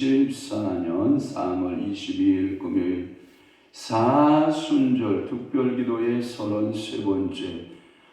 2014년 3월 22일 금요일 사순절 특별기도의 33번째.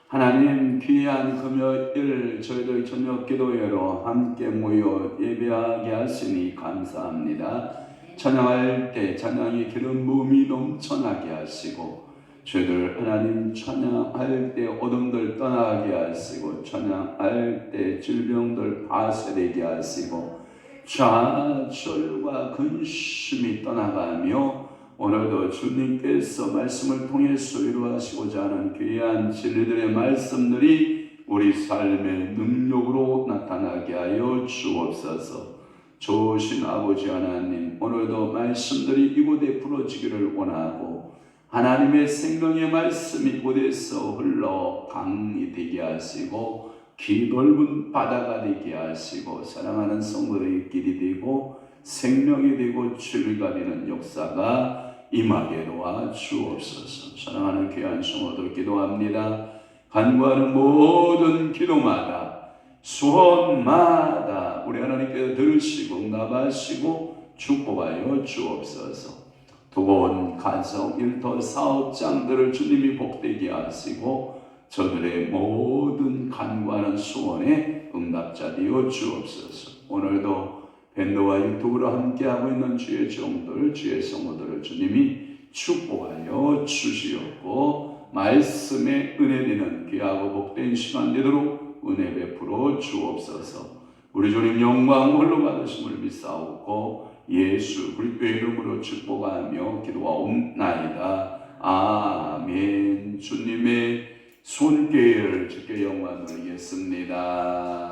하나님, 귀한 금요일 저희들 저녁 기도회로 함께 모여 예배하게 하시니 감사합니다. 찬양할 때 찬양의 기름 부음이 넘쳐나게 하시고, 저희들 하나님 찬양할 때 어둠들 떠나게 하시고, 찬양할 때 질병들 파쇄되게 하시고, 좌절과 근심이 떠나가며 오늘도 주님께서 말씀을 통해서 이루하시고자 하는 귀한 진리들의 말씀들이 우리 삶의 능력으로 나타나게 하여 주옵소서. 좋으신 아버지 하나님, 오늘도 말씀들이 이곳에 부러지기를 원하고 하나님의 생명의 말씀이 이곳에서 흘러 강이 되게 하시고 기 넓은 바다가 되게 하시고 사랑하는 성도의 길이 되고 생명이 되고 진리가 되는 역사가 임하게 도와 주옵소서. 사랑하는 귀한 성도들 기도합니다. 간구하는 모든 기도마다 소원마다 우리 하나님께서 들으시고 응답하시고 축복하여 주옵소서. 두번 가정 일터 사업장들을 주님이 복되게 하시고 저들의 모든 간구하는 소원에 응답자 되어 주옵소서. 오늘도 밴드와 유튜브로 함께하고 있는 주의 종들, 주의 성도들을 주님이 축복하여 주시옵고 말씀의 은혜되는 귀하고 복된 시간 되도록 은혜 베풀어 주옵소서. 우리 주님 영광 홀로 받으심을 믿사옵고 예수 그리스도의 이름으로 축복하며 기도하옵나이다. 아멘. 주님의 손길을 주께 영광 돌리겠습니다.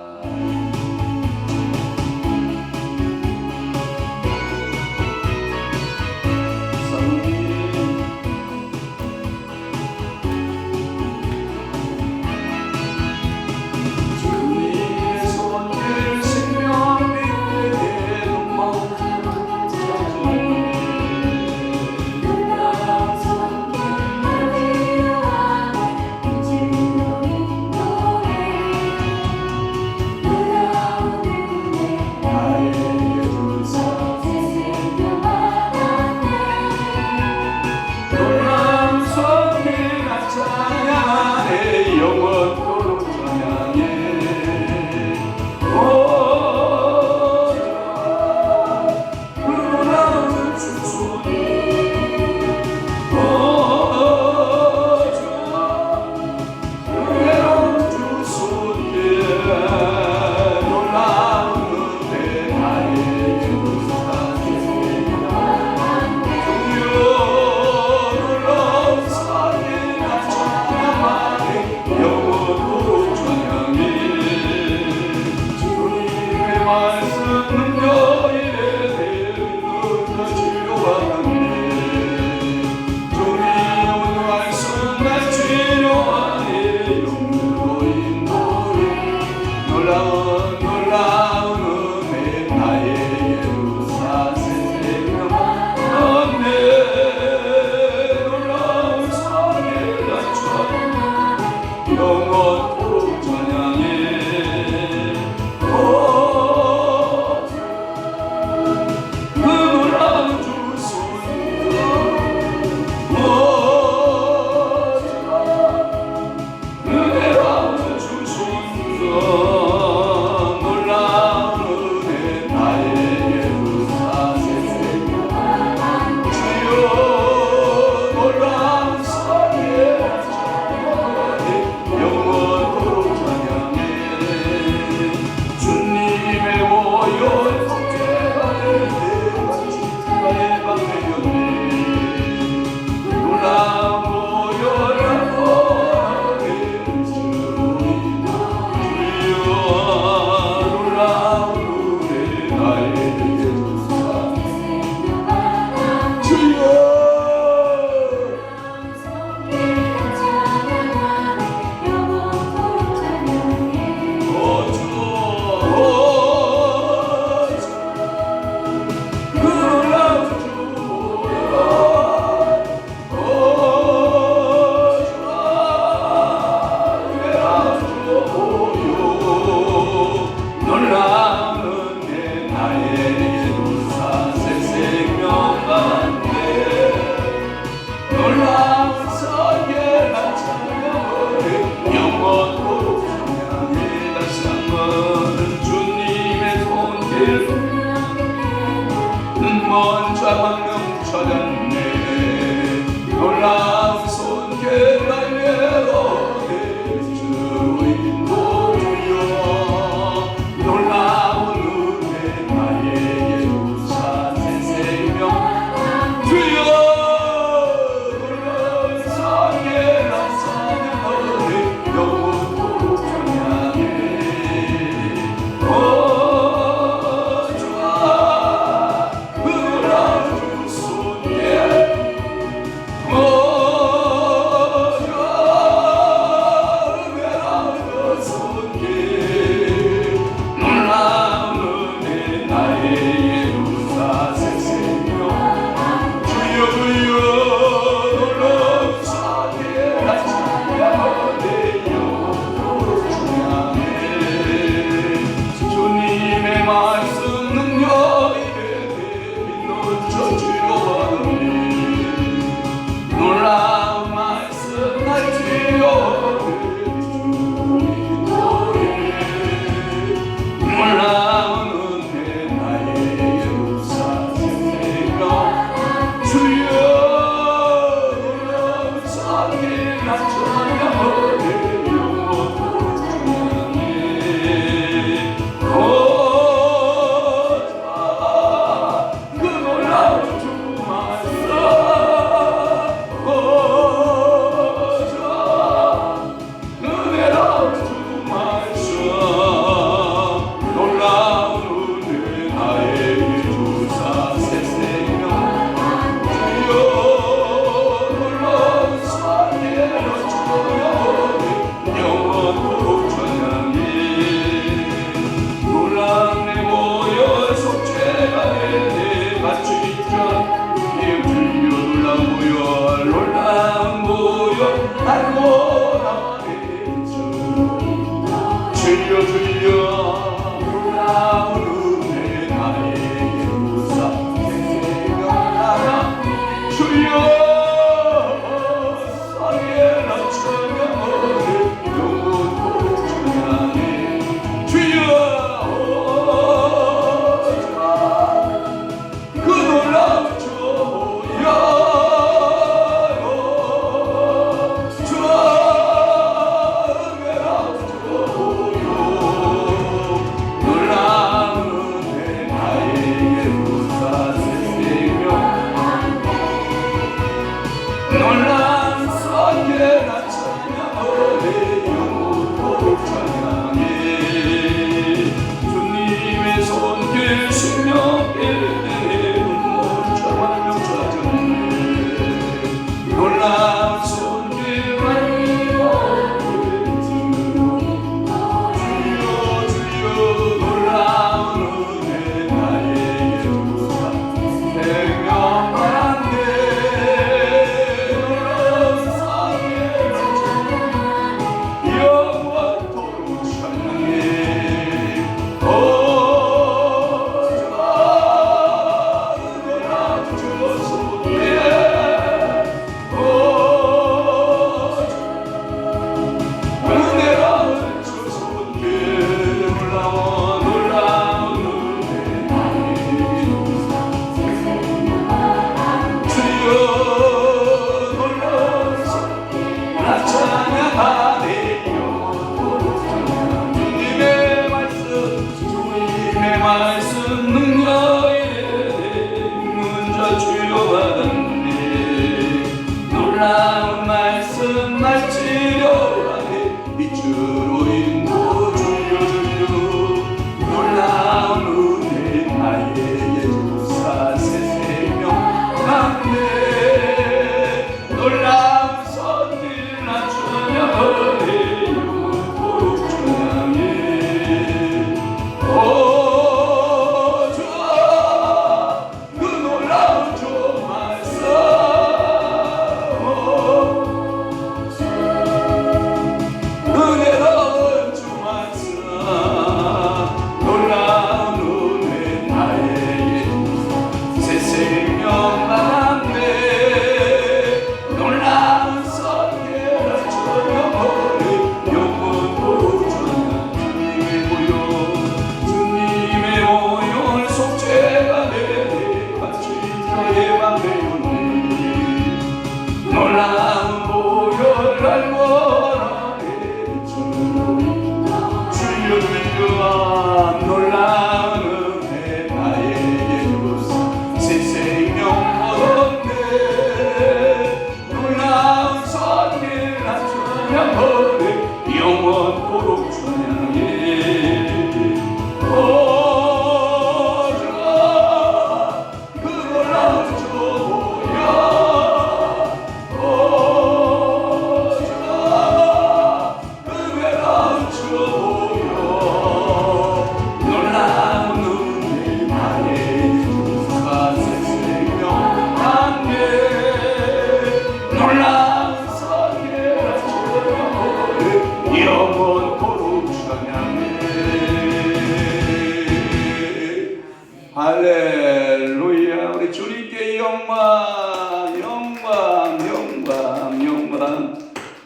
할렐루야. 우리 주님께 영광, 영광, 영광, 영광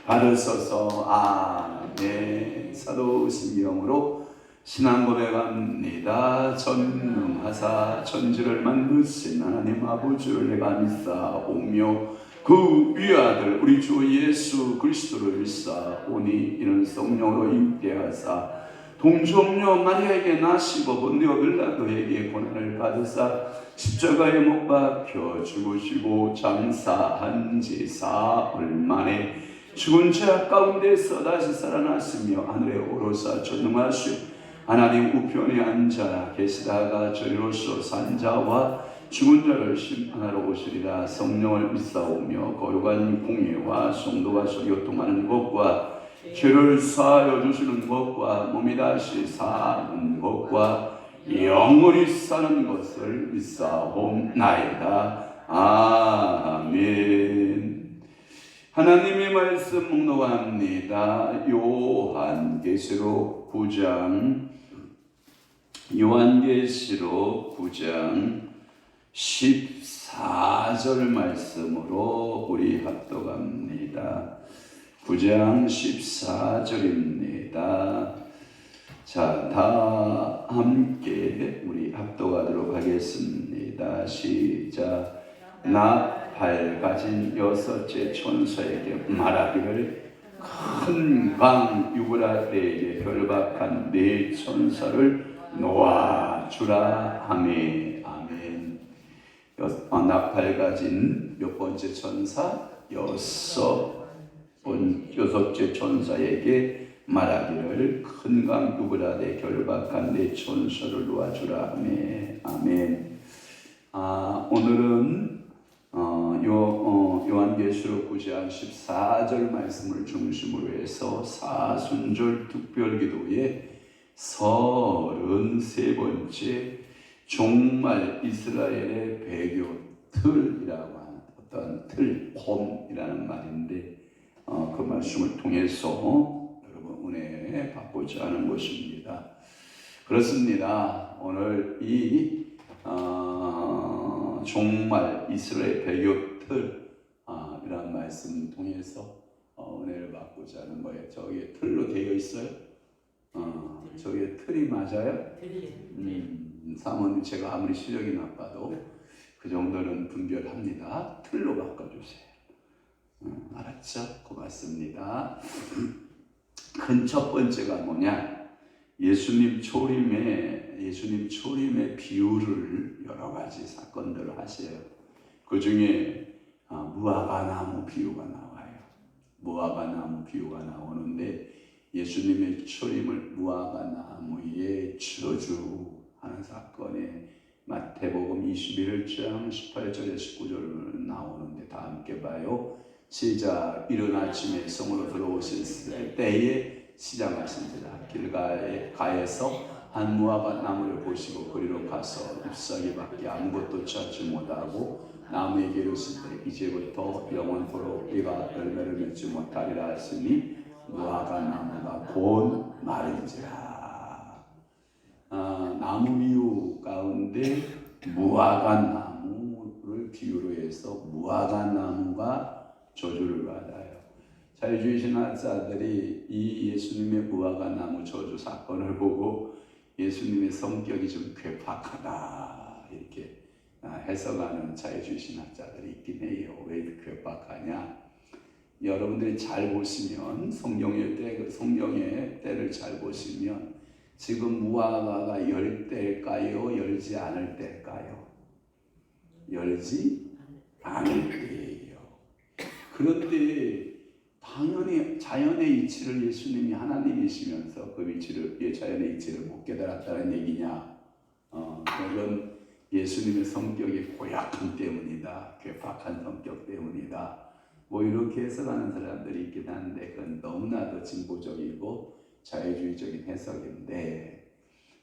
받으소서. 아멘. 사도 신경으로 신앙 고백합니다. 전능하사 천지를 만드신 하나님 아버지를 내가 믿사오며 그 위아들 우리 주 예수 그리스도를 믿사오니 이는 성령으로 임재하사 동정녀 마리아에게 나시고 본디오 빌라도에게 고난을 받으사 십자가에 못 박혀 죽으시고 장사한 지 사흘 만에 죽은 죄악 가운데서 다시 살아났으며 하늘에 오르사 전능하신 하나님 우편에 앉아 계시다가 저리로서 산 자와 죽은 자를 심판하러 오시리라. 성령을 믿사오며 거룩한 공예와 성도가 서로 교통하는 것과 죄를 사하여 주시는 것과 몸이 다시 사는 것과 영원히 사는 것을 믿사옵나이다. 아멘. 하나님의 말씀 묵독합니다. 요한계시록 9장 14절 말씀으로 우리 합독합니다. 9장 14절입니다. 자, 다 함께 우리 합독하도록 하겠습니다. 시작. 나 밝아진 여섯째 천사에게 말하기를 큰 강 유브라데에게 결박한 네 천사를 놓아주라 하매. 아멘. 나팔 가진 몇 번째 천사? 여섯째 천사에게 말하기를 큰 강 유브라데 결박한 네 천사를 놓아주라 하매. 아멘. 오늘은 요한계시록 9장 14절 말씀을 중심으로 해서 사순절 특별기도의 33번째 종말 이스라엘의 배교 틀이라고 하는 어떤 틀봄이라는 말인데 그 말씀을 통해서 여러분 은혜 받고자 하는 것입니다. 그렇습니다. 오늘 이 종말 이스라엘 배교 틀 이라는 말씀 통해서 은혜를 받고자 하는 거예요. 저기에 틀로 되어 있어요? 저기에 틀이 맞아요? 사모님 제가 아무리 실력이 나빠도 그 정도는 분별합니다. 틀로 바꿔주세요. 알았죠? 고맙습니다. 큰 첫 번째가 뭐냐? 예수님 초림의 비유를 여러 가지 사건들을 하세요. 그 중에 무화과나무 비유가 나와요. 무화과나무 비유가 나오는데 예수님의 초림을 무화과나무에 저주하는 사건에 마태복음 21장 18절에 19절 나오는데 다 함께 봐요. 시작. 이른 아침에 성으로 들어오실 때에 시장하신지라. 길가에서 한 무화과 나무를 보시고 그리로 가서 잎사귀밖에 아무것도 찾지 못하고 나무에게 이르실 때 이제부터 영원토록 네가 열매를 맺지 못하리라 하시니 무화과 나무가 곧 말인지라. 나무 비유 가운데 무화과 나무를 비유로 해서 무화과 나무가 저주를 받아요. 자유주의 신학자들이 이 예수님의 무화과 나무 저주 사건을 보고 예수님의 성격이 좀 괴팍하다 이렇게 해석하는 자유주의 신학자들이 있긴 해요. 왜 괴팍하냐? 여러분들이 잘 보시면 성경의 때를 잘 보시면 지금 무화과가 열 때일까요? 열지 않을 때일까요? 열지 않을 때예요. 그런데 당연히 자연의 이치를 예수님이 하나님이시면서 그 위치를 자연의 이치를 못 깨달았다는 얘기냐? 그건 예수님의 성격이 고약함 때문이다. 괴팍한 성격 때문이다. 뭐 이렇게 해석하는 사람들이 있긴 한데 그건 너무나도 진보적이고 자유주의적인 해석인데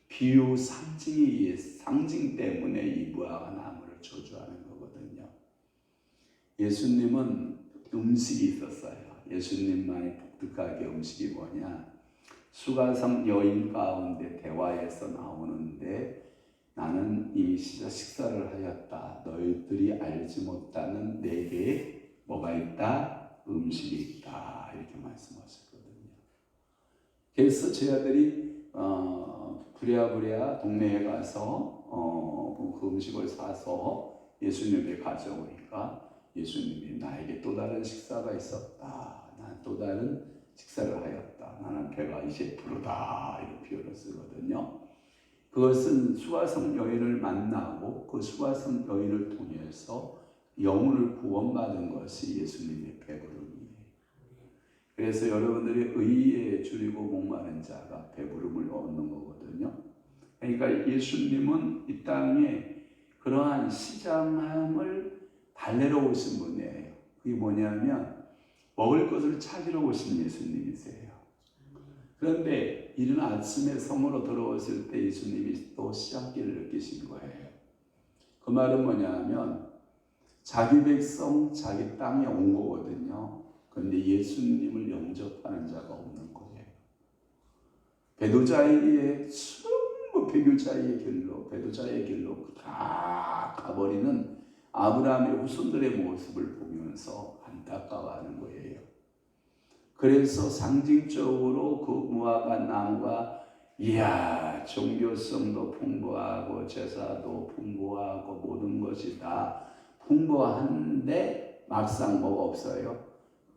비유 상징 때문에 이 무화과 나무를 저주하는 거거든요. 예수님은 음식이 있었어요. 예수님만의 독특하게 음식이 뭐냐? 수가성 여인 가운데 대화에서 나오는데 나는 이미 식사를 하였다. 너희들이 알지 못하는 내게 뭐가 있다? 음식이 있다. 이렇게 말씀하셨거든요. 그래서 제 아들이 부랴부랴 동네에 가서 그 음식을 사서 예수님에게 가져오니까 예수님이 나에게 또 다른 식사가 있었다. 난 또 다른 식사를 하였다. 나는 배가 이제 부르다. 이런 표현을 쓰거든요. 그것은 수가성 여인을 만나고 그 수가성 여인을 통해서 영혼을 구원받은 것이 예수님의 배부름이에요. 그래서 여러분들이 의에 줄이고 목마른 자가 배부름을 얻는 거거든요. 그러니까 예수님은 이 땅에 그러한 시장함을 달래러 오신 분이에요. 그게 뭐냐면 먹을 것을 찾으러 오신 예수님이세요. 그런데 이른 아침에 성으로 들어오실 때 예수님이 또 시장기를 느끼신 거예요. 그 말은 뭐냐면 자기 백성, 자기 땅에 온 거거든요. 그런데 예수님을 영접하는 자가 없는 거예요. 배도자의 전부 배도자의 길로 다 가버리는 아브라함의 후손들의 모습을 보면서 안타까워하는 거예요. 그래서 상징적으로 그 무화과 나무가 이야 종교성도 풍부하고 제사도 풍부하고 모든 것이 다 풍부한데 막상 뭐가 없어요?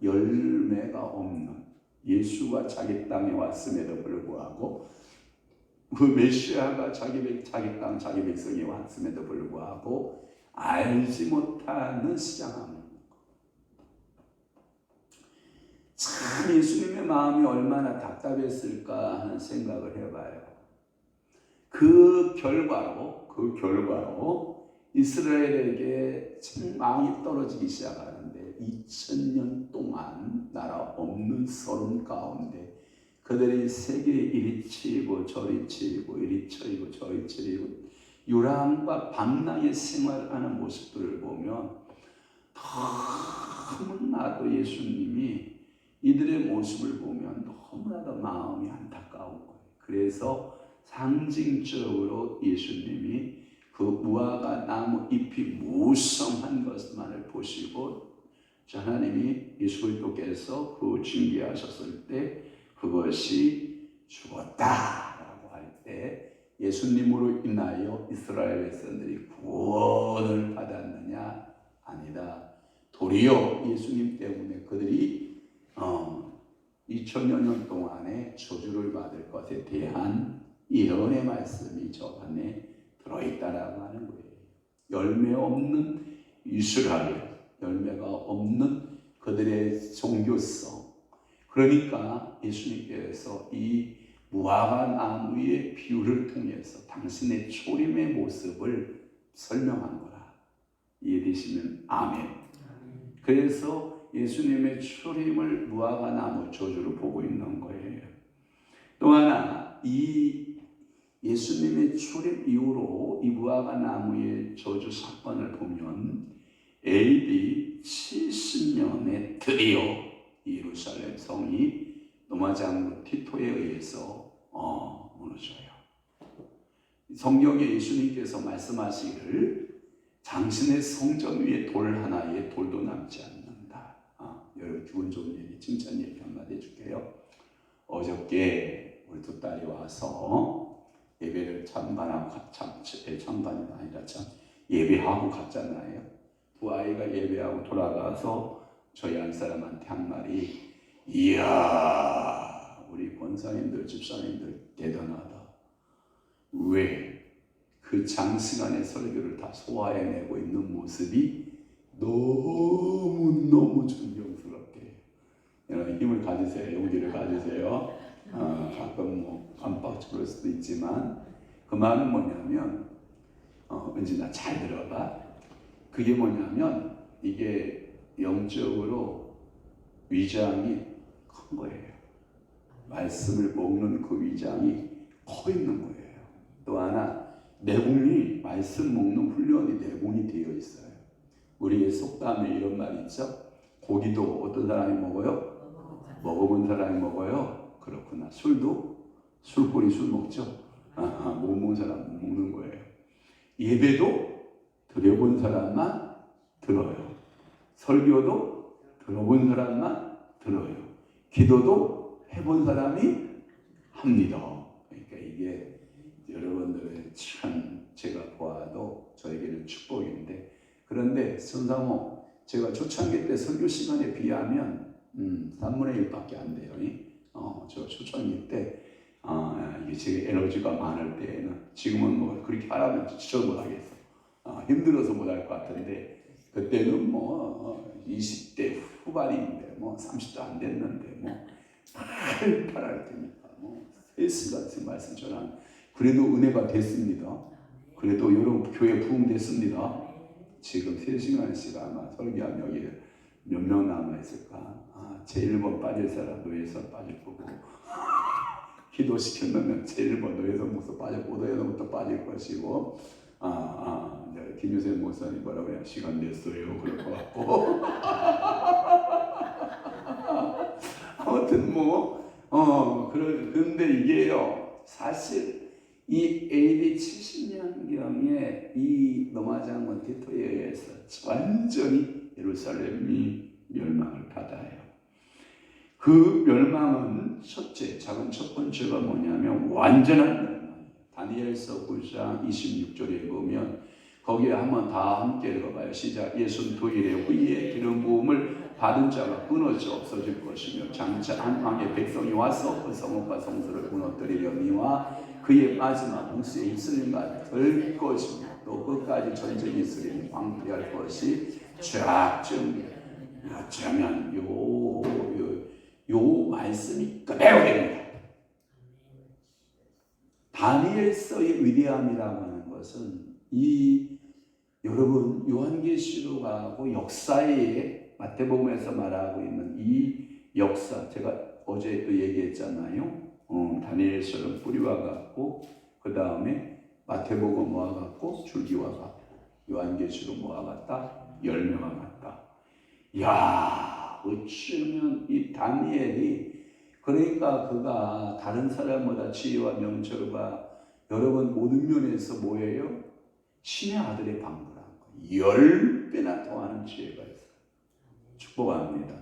열매가 없는 예수가 자기 땅에 왔음에도 불구하고 그 메시아가 자기 땅 자기 백성에 왔음에도 불구하고 알지 못하는 시장함. 참 예수님의 마음이 얼마나 답답했을까 하는 생각을 해봐요. 그 결과로 이스라엘에게 참 마음이 떨어지기 시작하는데 2000년 동안 나라 없는 서름 가운데 그들이 세계에 이리 치이고 저리 치이고 이리 치이고 저리 치이고 요람과 방랑의 생활하는 모습들을 보면 너무나도 예수님이 이들의 모습을 보면 너무나도 마음이 안타까운 거예요. 그래서 상징적으로 예수님이 그 무화과 나무 잎이 무성한 것만을 보시고 하나님이 예수 그리스도께서 그 징계하셨을 때 그것이 죽었다라고 할 때 예수님으로 인하여 이스라엘 백성들이 구원을 받았느냐? 아니다. 도리어 예수님 때문에 그들이 2000여 년 동안에 저주를 받을 것에 대한 예언의 말씀이 저 안에 들어있다라고 하는 거예요. 열매 없는 이스라엘, 열매가 없는 그들의 종교성. 그러니까 예수님께서 이 무화과 나무의 비유를 통해서 당신의 초림의 모습을 설명한 거라. 이해되시면 아멘. 그래서 예수님의 초림을 무화과 나무 저주로 보고 있는 거예요. 또 하나 이 예수님의 초림 이후로 이 무화과 나무의 저주 사건을 보면 AD 70년에 드디어 예루살렘 성이 로마 장로 티토에 의해서 무너져요. 성경에 예수님께서 말씀하시기를 당신의 성전 위에 돌 하나에 돌도 남지 않는다. 여러분 기분 좋은 얘기, 칭찬 얘기 한마디 해줄게요. 어저께 우리 두 딸이 와서 예배를 참관이 아니라 예배하고 갔잖아요. 두 아이가 예배하고 돌아가서 저희 한 사람한테 한 말이 이야 우리 권사님들 집사님들 대단하다. 왜? 그 장시간의 설교를 다 소화해내고 있는 모습이 너무 존경스럽게. 여러분 힘을 가지세요. 용기를 가지세요. 가끔 뭐 깜빡 그럴 수도 있지만 그 말은 뭐냐면 은진아 잘 들어봐. 그게 뭐냐면 이게 영적으로 위장이 큰 거예요. 말씀을 먹는 그 위장이 커 있는 거예요. 또 하나 내공이 말씀 먹는 훈련이 내공이 되어 있어요. 우리의 속담에 이런 말 있죠. 고기도 어떤 사람이 먹어요? 먹어본 사람이 먹어요. 그렇구나. 술도 술꾼이 술 먹죠. 못 먹는 사람 못 먹는 거예요. 예배도 드려본 사람만 들어요. 설교도 들어본 사람만 들어요. 기도도 해본 사람이 합니다. 그러니까 이게 여러분들의 참 제가 보아도 저에게는 축복인데, 그런데 선사모 제가 초창기 때 설교 시간에 비하면 3분의 1밖에 안 돼요. 저 초창기 때 이게 제 에너지가 많을 때에는, 지금은 뭐 그렇게 하라면 진짜 못하겠어. 힘들어서 못할 것 같은데, 그때는 뭐 20대 후반인데 뭐 30도 안 됐는데 뭐 팔팔할 때니까 뭐 3시간 말씀 전한, 그래도 은혜가 됐습니다. 그래도 여러분 교회 부흥됐습니다. 지금 3시간씩 아마 설교하면 여기 몇 명 남아있을까? 제 1번 빠질 사람 노예서 빠질 거고, 기도시켰으면 제 1번 노예서 목사 빠질 거고, 노예서부터 빠질 것이고, 김유생 목사님 뭐라고 해야 시간 됐어요 그럴 것 같고 아무튼 그런데 이게요, 사실 이 AD 70년경에 이 노마장군 티토에 의해서 완전히 예루살렘이 멸망을 받아요. 그 멸망은 작은 첫 번째가 뭐냐면 완전한 멸망이에요. 다니엘서 9장 26절에 보면, 거기에 한번 다 함께 읽어봐요. 시작. 62일의 후에 기름 부음을 받은 자가 끊어져 없어질 것이며, 장차 한 왕의 백성이 와서 그 성읍과 성소를 무너뜨리려니와 그의 마지막 홍수에 휩쓸림과 될 것이며, 또 끝까지 전쟁이 있으리니 황폐할 것이 쫙쯤. 어쩌면 요 말씀이 그대로 됩니다. 다니엘서의 위대함이라고 하는 것은 여러분 요한계시록하고 역사에 마태복음에서 말하고 있는 이 역사, 제가 어제 또 얘기했잖아요. 다니엘서는 뿌리와 같고, 그 다음에 마태복음 뭐와 같고 줄기와 같고, 요한계시록 뭐와 같다? 열매와 같다. 야, 어쩌면 이 다니엘이, 그러니까 그가 다른 사람보다 지혜와 명철과 여러분 모든 면에서 뭐예요? 신의 아들의 방문한 거 10배나 더하는 지혜가 있어요. 축복합니다.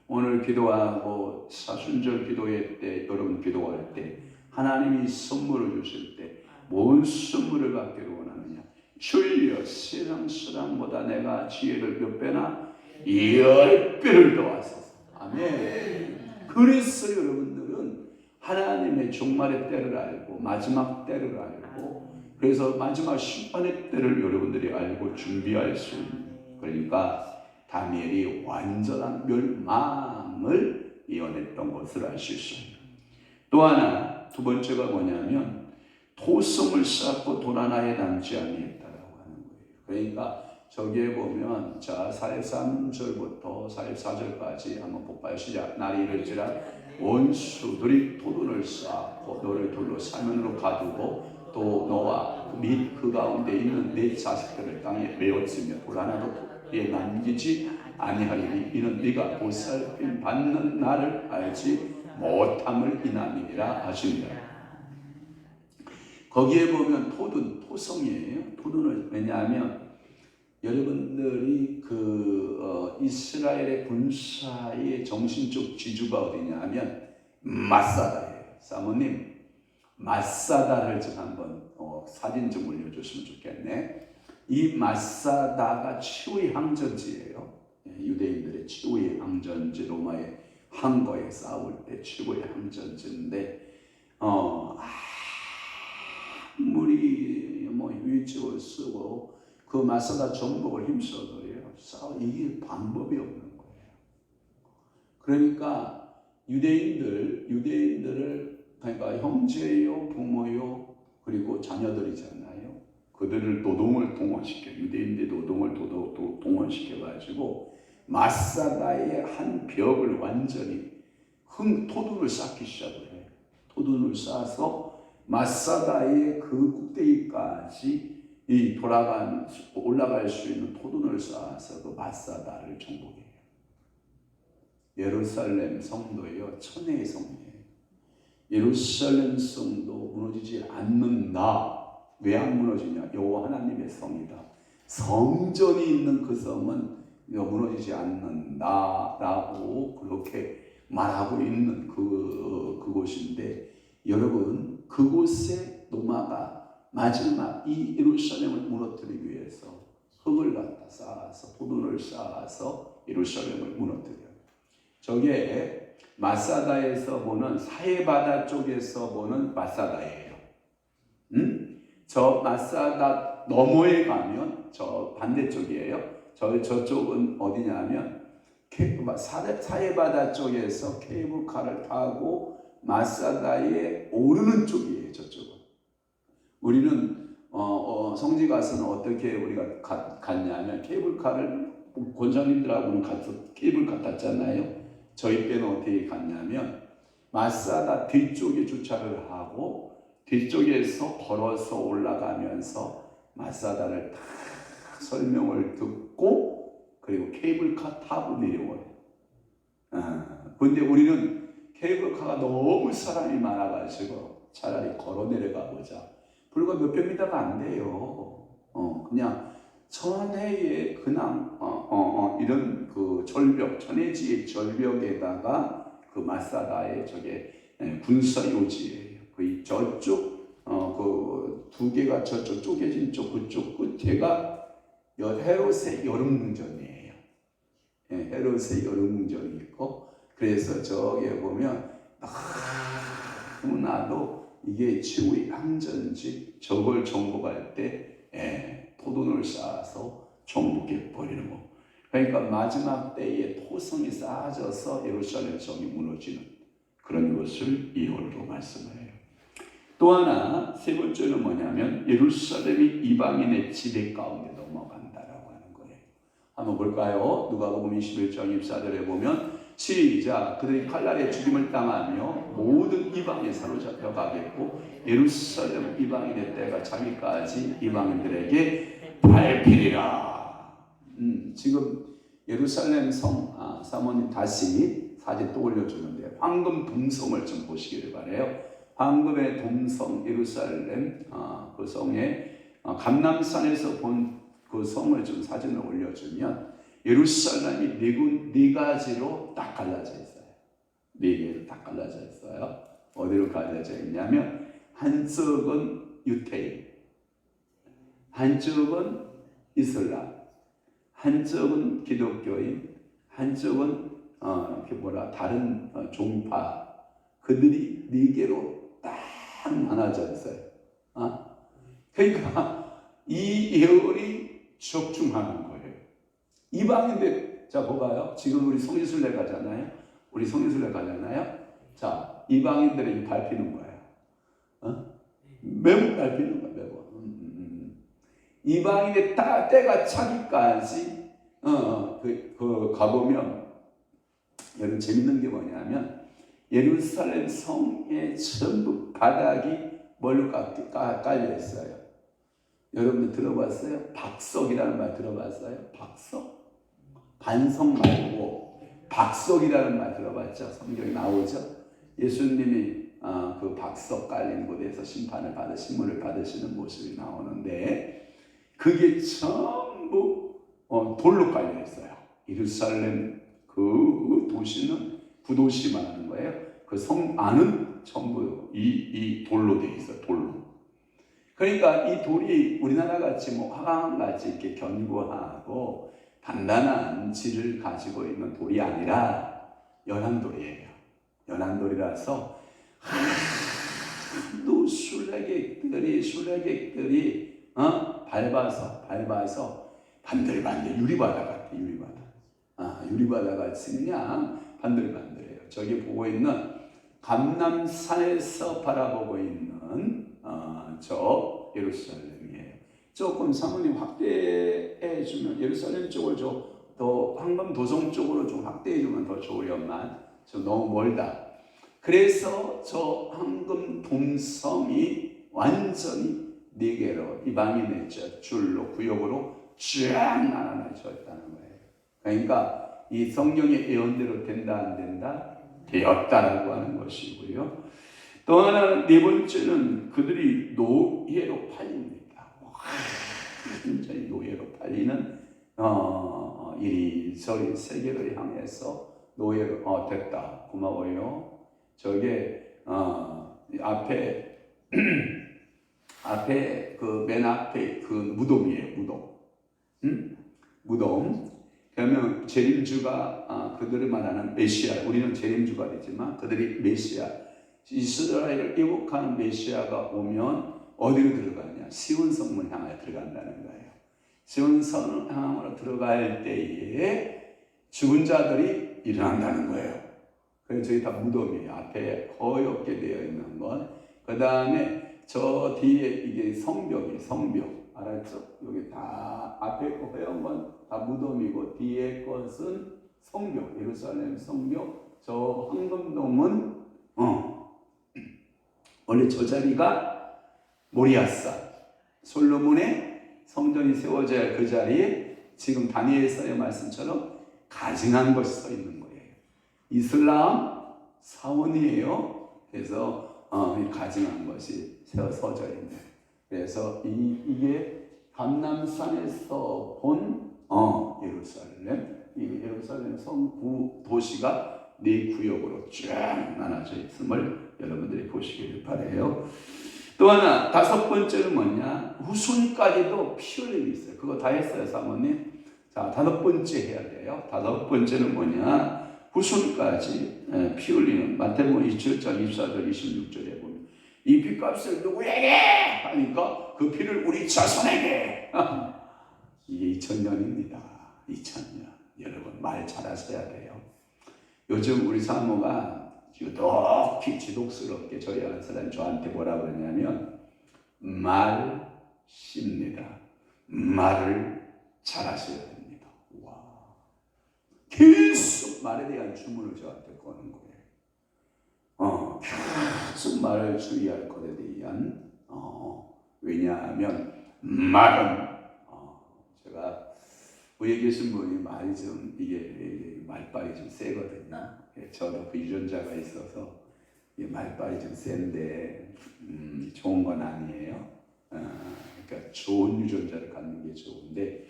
오늘 기도하고 사순절 기도회 때, 여러분 기도할 때 하나님이 선물을 주실 때 뭔 선물을 받기를 원하느냐? 주여, 세상 사람보다 내가 지혜를 몇 배나 10배를 더하소서. 아멘. 그래서 여러분들은 하나님의 종말의 때를 알고 마지막 때를 알고, 그래서 마지막 심판의 때를 여러분들이 알고 준비할 수 있는, 그러니까 다니엘이 완전한 멸망을 예언했던 것을 알 수 있습니다. 또 하나, 두 번째가 뭐냐면 토성을 쌓고 돌 하나에 남지 아니했다라고 하는 거예요. 그러니까 저기에 보면 43절부터 44절까지 한번 볼까요? 시작. 날이 이를지라 원수들이 토둔을 쌓고 너를 돌로 사면으로 가두고, 또 너와 및 그 가운데 있는 네 자식들을 땅에 메었으며 돌 하나도 그에 남기지 아니하리니 이는 네가 보살핌 받는 나를 알지 못함을 인함이니라 하십니다. 거기에 보면 토성이에요. 토둔을, 왜냐하면 여러분들이 이스라엘의 군사의 정신적 지주가 어디냐 하면 마사다예요. 사모님, 마사다를 좀 한번 사진 좀 올려주시면 좋겠네. 이 마사다가 최후의 항전지예요. 유대인들의 최후의 항전지, 로마의 항거에 싸울 때 최후의 항전지인데, 아무리 위쪽을 쓰고 그 마사다 정복을 힘써도요, 이길 방법이 없는 거예요. 그러니까 유대인들을, 그러니까 형제요, 부모요, 그리고 자녀들이잖아요. 그들을 노동을 동원시켜, 유대인들의 노동을 동원시켜가지고 마사다의 한 벽을 완전히 토둔을 쌓기 시작을 해요. 토둔을 쌓아서 마사다의 그 꼭대기까지 올라갈 수 있는 토둔을 쌓아서 그 마사다를 정복해요. 예루살렘 성도예요. 천혜의 성이에요. 예루살렘 성도 무너지지 않는다. 왜 안 무너지냐? 여호와 하나님의 성이다. 성전이 있는 그 성은 무너지지 않는다라고 그렇게 말하고 있는 그곳인데, 여러분, 그곳에 노마가 마지막 이 예루살렘을 무너뜨리기 위해서 흙을 갖다 쌓아서, 포도를 쌓아서 예루살렘을 무너뜨려요. 저게 마사다에서 보는, 사해바다 쪽에서 보는 마사다예요. 저 마사다 너머에 가면 저 반대쪽이에요. 저쪽은 어디냐면 사해바다 쪽에서 케이블카를 타고 마사다에 오르는 쪽이에요. 저쪽은. 우리는 성지 가서는 어떻게 우리가 갔냐면, 케이블카를 권사님들하고는 같이 케이블카 탔잖아요. 저희 때는 어떻게 갔냐면, 마사다 뒤쪽에 주차를 하고 뒤쪽에서 걸어서 올라가면서 마사다를 다 설명을 듣고, 그리고 케이블카 타고 내려와요. 근데 우리는 케이블카가 너무 사람이 많아가지고 차라리 걸어 내려가 보자. 불과 몇백 미터가 안 돼요. 그냥 천혜의 그냥 이런 그 절벽, 천혜지의 절벽에다가 그 마사다의 저게 군사 요지예요. 그 저쪽 그 두 개가 저쪽 쪼개진 쪽, 그쪽 끝에가 헤롯의 여름궁전이에요. 헤롯의 여름궁전이 있고, 그래서 저기에 보면 너무나도 이게 최후의 항전지, 저걸 정복할 때 포도를 쌓아서 정복해 버리는 거. 그러니까 마지막 때에 토성이 쌓아져서 예루살렘 성이 무너지는 그런 것을 이유로 말씀해요. 또 하나, 세 번째는 뭐냐면, 예루살렘이 이방인의 지배 가운데 넘어간다라고 하는 거예요. 한번 볼까요? 누가복음 21장 24절에 보면, 시작. 그들이 칼날에 죽임을 당하며 모든 이방에 사로잡혀 가겠고, 예루살렘 이방인의 때가 자기까지 이방인들에게 밟히리라. 지금 예루살렘 성, 사모님 다시 사진 또 올려주는데, 황금 동성을 좀 보시기를 바래요. 황금의 동성 예루살렘, 그 성에 감람산에서 본 그 성을 좀 사진을 올려주면, 예루살렘이 네 가지로 딱 갈라져 있어요. 네 개로 딱 갈라져 있어요. 어디로 갈라져 있냐면, 한쪽은 유태인, 한쪽은 이슬람, 한쪽은 기독교인, 한쪽은 다른 종파, 그들이 네 개로 딱 나눠져 있어요. 그러니까 이 예언이 적중하는 거예요. 이방인들, 자 봐봐요. 지금 우리 성지순례 가잖아요. 자, 이방인들이 밟히는 거예요. 매번 밟히는 거야, 매번. 이방인의 때가 차기까지 가보면, 여러분 재밌는 게 뭐냐면, 예루살렘 성에 전부 바닥이 뭘로 깔려 있어요. 여러분들 들어봤어요? 박석이라는 말 들어봤어요? 박석? 반석 말고 박석이라는 말 들어봤죠? 성경에 나오죠? 예수님이 그 박석 깔린 곳에서 심판을 받으시는 모습이 나오는데, 그게 전부 돌로 깔려 있어요. 예루살렘 그 도시는 구도시만 하는 거예요. 그 성 안은 전부 이 돌로 되어 있어요. 돌로. 그러니까 이 돌이 우리나라 같이 화강 같이 이렇게 견고하고 단단한 질을 가지고 있는 돌이 아니라 연한돌이에요. 연한돌이라서 하도 순례객들이 밟아서 반들반들, 유리바다 같아. 유리바다 같이 그냥 반들반들해요. 저기 보고 있는 감람산에서 바라보고 있는 저 예루살렘이에요. 조금 사모님 확대해 주면, 예루살렘 쪽을 더 황금 도성 쪽으로 좀 확대해 주면 더 좋으련만, 저 너무 멀다. 그래서 저 황금 동성이 완전히 네 개로 이방인의 줄로, 구역으로 쫙 나눠져 있다는 거예요. 그러니까 이 성경의 예언대로 된다 안 된다? 되었다라고 하는 것이고요. 또 하나는 네 번째는 그들이 노예로 팔립니다. 완전히 노예로 팔리는 이리저리 세계를 향해서 노예로 됐다. 고마워요. 저게 앞에 맨 앞에 그 무덤이에요. 무덤. 그러면 재림주가 그들을 말하는 메시아. 우리는 재림주가 되지만 그들이 메시아. 이스라엘을 예복하는 메시아가 오면 어디로 들어가냐? 시온 성문 향하여 들어간다는 거예요. 시온 성문 향하여 들어갈 때에 죽은 자들이 일어난다는 거예요. 그래서 저기 다 무덤이에요. 앞에 허옇게 되어 있는 것. 그 다음에 저 뒤에 이게 성벽이에요. 성벽. 알았죠? 여기 다 앞에 허연 건 다 무덤이고 뒤에 것은 성벽. 예루살렘 성벽. 저 황금동은 원래 저 자리가 모리아산, 솔로몬의 성전이 세워져야 할 그 자리에 지금 다니엘서의 말씀처럼 가증한 것이 서 있는 거예요. 이슬람 사원이에요. 그래서 이 가증한 것이 서져 있는. 그래서 이게 감람산에서 본 예루살렘, 이 예루살렘 성구 도시가 네 구역으로 쫙 나눠져 있음을 여러분들이 보시기를 바라요. 또 하나 다섯 번째는 뭐냐? 후손까지도 피 흘림이 있어요. 그거 다 했어요, 사모님. 자, 다섯 번째 해야 돼요. 다섯 번째는 뭐냐? 후손까지 피 흘리는 마태복음 27장 24절 26절에 보면 이 피값을 누구에게 하니까 그 피를 우리 자손에게. 이게 2000년입니다. 2000년. 여러분 말 잘하셔야 돼요. 요즘 우리 사모가 유독히 지독스럽게 저희 한 사람 저한테 뭐라 그러냐면 말십니다. 말을 잘하셔야 됩니다. 와, 계속 말에 대한 주문을 저한테 거는 거예요. 계속 말을 주의할 것에 대한 왜냐하면 말은 제가 위에 계신 분이 말이 좀 이게 말빨이 좀 세거든요. 저도 그 유전자가 있어서 말빨이 좀 센데 좋은 건 아니에요. 그러니까 좋은 유전자를 갖는 게 좋은데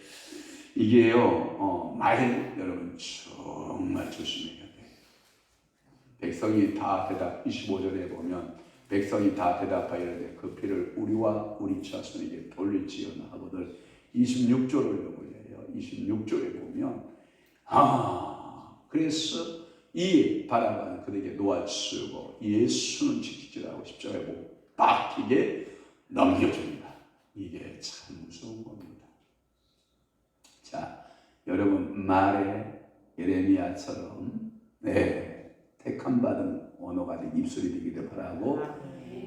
이게요 말 여러분 정말 조심해야 돼요. 백성이 다 대답 25절에 보면 백성이 다 대답하여 이르되 그 피를 우리와 우리 자손에게 돌릴지어다 하거늘 26절을 읽어보세요. 26절에 보면 그래서 이 바라바는 그들에게 놓아주고 예수는 지키지라고 십자가에 못 박히게 넘겨줍니다. 이게 참 무서운 겁니다. 자, 여러분 말에 예레미야처럼 택함 받은 언어가 된 입술이 되기를 바라고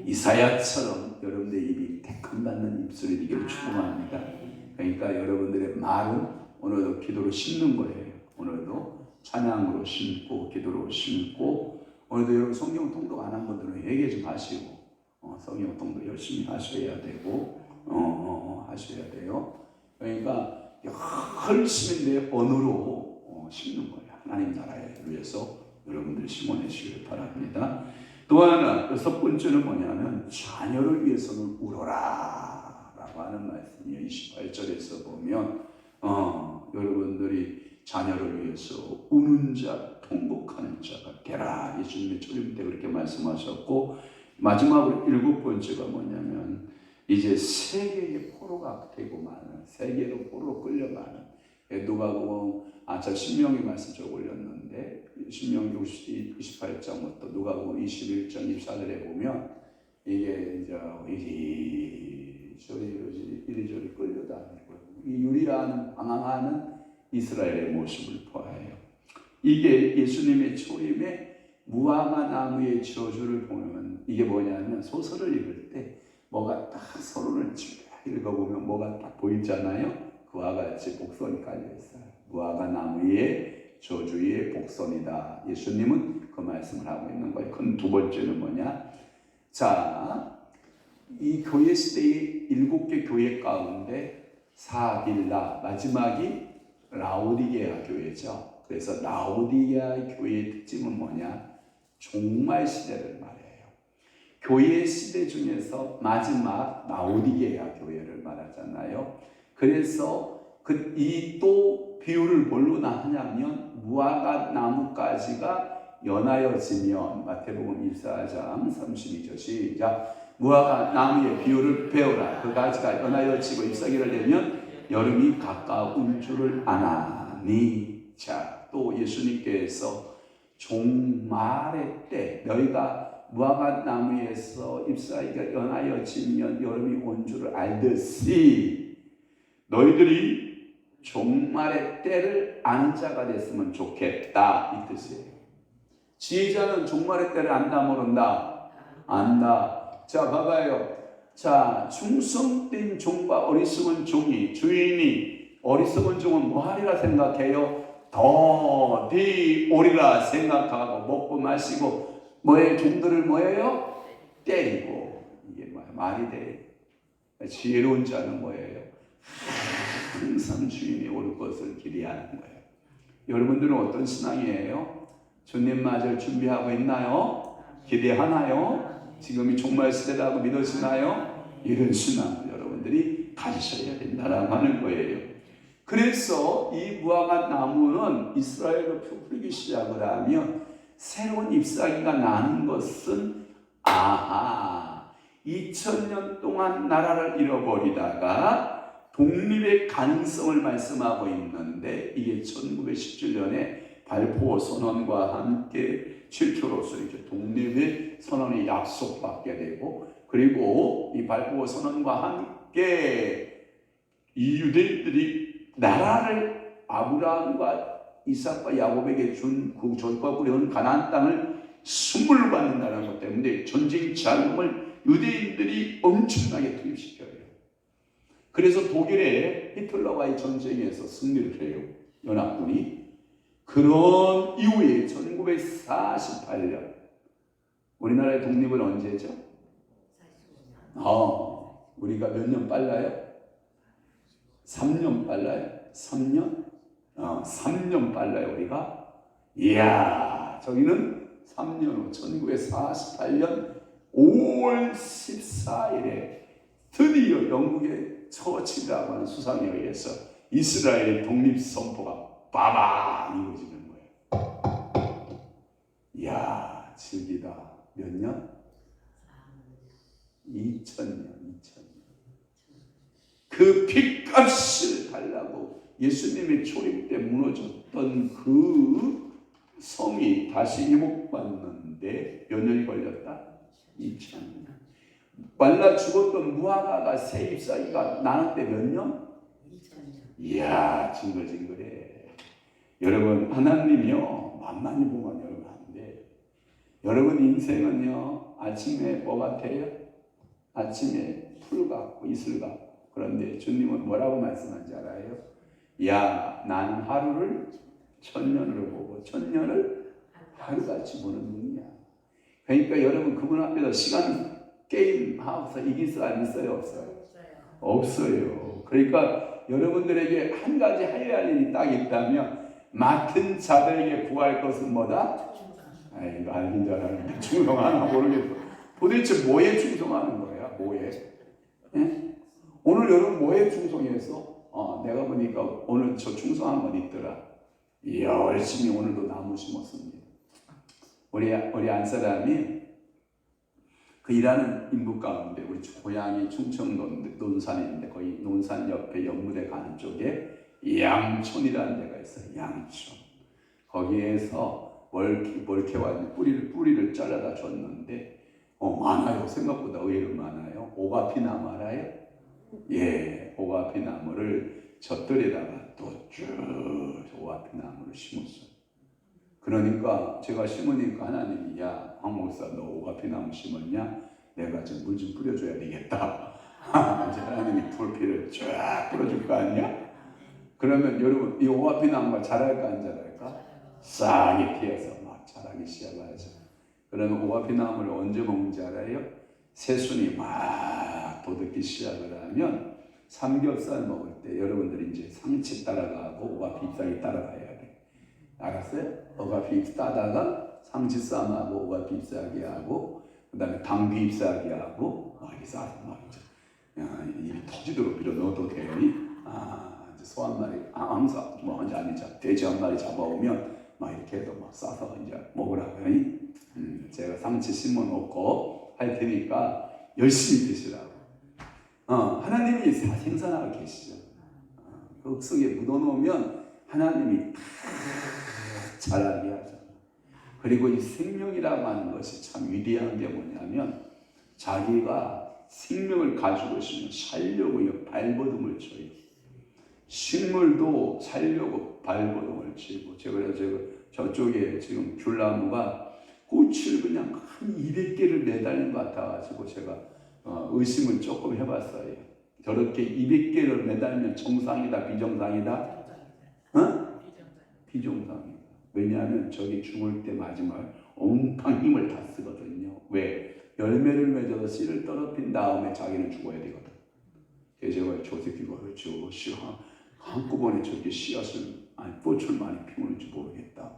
이사야처럼 여러분들의 입이 택함 받는 입술이 되기를 축복합니다. 그러니까 여러분들의 말은 오늘도 기도로 심는 거예요. 오늘도 찬양으로 심고 기도로 심고 오늘도 여러분 성경 통독 안 한 분들은 얘기 좀 하시고 성경 통독 열심히 하셔야 되고 하셔야 돼요. 그러니까 열심히 내 언어로 심는 거예요. 하나님 나라에 위해서 여러분들 심어내시길 바랍니다. 또 하나 여섯 번째는 뭐냐면 자녀를 위해서는 울어라 라고 하는 말씀이에요. 28절에서 보면 여러분들이 자녀를 위해서 우는 자, 통곡하는 자가 되라. 예수님의 초림 때 그렇게 말씀하셨고 마지막으로 일곱 번째가 뭐냐면 이제 세계의 포로가 되고 마는 세계로 포로로 끌려가는 누가복음 저 신명기 말씀 저 올렸는데 신명기 28장부터 누가복음 21장 24절에 보면 이게 이리저리 끌려다니고 이 유리하는 방황하는 이스라엘의 모습을 보아요. 이게 예수님의 초림의 무화과 나무의 저주를 보면 이게 뭐냐면 소설을 읽을 때 뭐가 딱 서론을 쭉 읽어보면 뭐가 딱 보이잖아요. 그와 같이 복선이 깔려있어요. 무화과 나무의 저주의 복선이다. 예수님은 그 말씀을 하고 있는 거예요. 그럼 두 번째는 뭐냐? 자, 이 교회 시대의 7개 교회 가운데 사빌라 마지막이 라오디게아 교회죠. 그래서 라오디게아 교회의 특징은 뭐냐? 종말 시대를 말해요. 교회 시대 중에서 마지막 라오디게아 교회를 말하잖아요. 그래서 이 또 비유를 뭘로 하냐면 무화과 나무가지가 연하여지면 마태복음 24장 32절 시작. 무화과 나무의 비유를 배우라. 그 가지가 연하여지고 잎사귀를 내면 여름이 가까운 줄을 아나니. 자, 또 예수님께서 종말의 때 너희가 무화과 나무에서 잎사귀가 연하여지면 여름이 온 줄을 알듯이 너희들이 종말의 때를 아는 자가 됐으면 좋겠다 이 뜻이에요. 지혜자는 종말의 때를 안다 모른다? 안다. 자 봐봐요. 자 충성된 종과 어리석은 종이 주인이 어리석은 종은 뭐하리라 생각해요? 더디 오리라 생각하고 먹고 마시고 뭐예요? 종들을 뭐예요? 때리고. 이게 뭐야? 말이 돼. 지혜로운 자는 뭐예요? 항상 주인이 올 것을 기대하는 거예요. 여러분들은 어떤 신앙이에요? 주님 맞을 준비하고 있나요? 기대하나요? 지금이 종말 시대라고 믿으시나요? 이런 신앙을 여러분들이 가지셔야 된다라고 하는 거예요. 그래서 이 무화과 나무는 이스라엘로 풀리기 시작을 하면 새로운 잎사귀가 나는 것은 2000년 동안 나라를 잃어버리다가 독립의 가능성을 말씀하고 있는데 이게 1917년에 발포 선언과 함께 최초로서 이제 독립의 선언이 약속받게 되고 그리고 이 발포 선언과 함께 이 유대인들이 나라를 아브라함과 이삭과 야곱에게 준 그 전과 구려온 가나안 땅을 선물로 받는다는 것 때문에 전쟁 자금을 유대인들이 엄청나게 투입시켜요. 그래서 독일의 히틀러와의 전쟁에서 승리를 해요. 연합군이. 그런 이후에 1948년 우리나라의 독립은 언제죠? 우리가 몇 년 빨라요? 3년 빨라요? 3년? 3년 빨라요 우리가? 이야 저기는 3년 후 1948년 5월 14일에 드디어 영국의 처칠이라고 하는 수상에 의해서 이스라엘의 독립선포가 빠방 이루어지는 거예요. 이야 즐기다 몇 년? 2000년 그 핏값을 달라고 예수님의 초림 때 무너졌던 그 성이 다시 회복받는데 몇 년이 걸렸다? 2000년. 말라 죽었던 무화과가 새 잎사귀가 나는 때 몇 년? 2000년. 이야 징글징글해. 여러분 하나님이요 만만히 보면 여러분 안 돼. 여러분 인생은요 아침에 뭐 같아요? 아침에 풀 같고 이슬 같고. 그런데 주님은 뭐라고 말씀하는지 알아요? 야 나는 하루를 천년으로 보고 천년을 하루같이 보는 분이야. 그러니까 여러분 그분 앞에서 시간 게임 하고서 이길 사람 있어요? 없어요? 없어요. 그러니까 여러분들에게 한 가지 해야 할 일이 딱 있다면 맡은 자들에게 구할 것은 뭐다? 이거 알긴 줄 알았는데 충성하나 모르겠어. 도대체 뭐에 충성하는 거야? 뭐에? 예? 오늘 여러분 뭐에 충성해서? 내가 보니까 오늘 저 충성한 건 있더라. 열심히 오늘도 나무 심었습니다. 우리 안사람이 그 일하는 인부 가운데 우리 고향이 충청도 논산인데 거기 논산 옆에 연무대 가는 쪽에 양촌이라는 데가 있어요. 양촌. 거기에서 멀케와 뿌리를 잘라다 줬는데 많아요. 생각보다 의외로 많아요. 오가피나무 알아요? 예, 오가피나무를 젖들에다가 또 쭉 오가피나무를 심었어요. 그러니까 제가 심으니까 하나님이 야, 황 목사 너 오가피나무 심었냐? 내가 좀 물 좀 뿌려줘야 되겠다. 이제 하나님이 불피를 쫙 뿌려줄 거 아니야? 그러면 여러분 이 오가피나무가 자랄까 안 자랄까? 싹이 피어서 막 자라기 시작하죠. 그러면 오가피나무를 언제 먹는지 알아요? 새순이 막 돋기 시작을 하면 삼겹살 먹을 때 여러분들이 이제 상치 따라가고 오가피 잎사귀 따라가야 돼. 알았어요? 오가피 잎 따다가 상치 쌈하고 오가피 잎사귀하고 그다음에 당귀 잎사귀 하고 이렇게 싸서 막 이제 입이 터지도록 밀어 넣어도 돼요. 이제 소 한 마리, 항상 뭐 아니죠. 돼지 한 마리 잡아오면 막 이렇게 해서 막 싸서 이제 먹으라고요. 제가 상치 심어 놓고 할 테니까 열심히 드시라고. 하나님이 생산하고 계시죠. 그 속에 묻어놓으면 하나님이 다 자라게 하죠. 그리고 이 생명이라고 하는 것이 참 위대한 게 뭐냐면 자기가 생명을 가지고 있으면 살려고 발버둥을 쳐요. 식물도 살려고 발버둥을 치고 제가 저쪽에 지금 귤나무가 꽃을 그냥 한 200개를 매달린 것 같아가지고 제가 의심을 조금 해봤어요. 저렇게 200개를 매달면 정상이다 비정상이다? 비정상이다. 왜냐하면 저기 죽을 때 마지막 온통 힘을 다 쓰거든요. 왜? 열매를 맺어서 씨를 떨어뜨린 다음에 자기는 죽어야 되거든. 그래서 제가 저 새끼가 저 한꺼번에 저렇게 씨앗을 꽃을 많이 피우는지 모르겠다.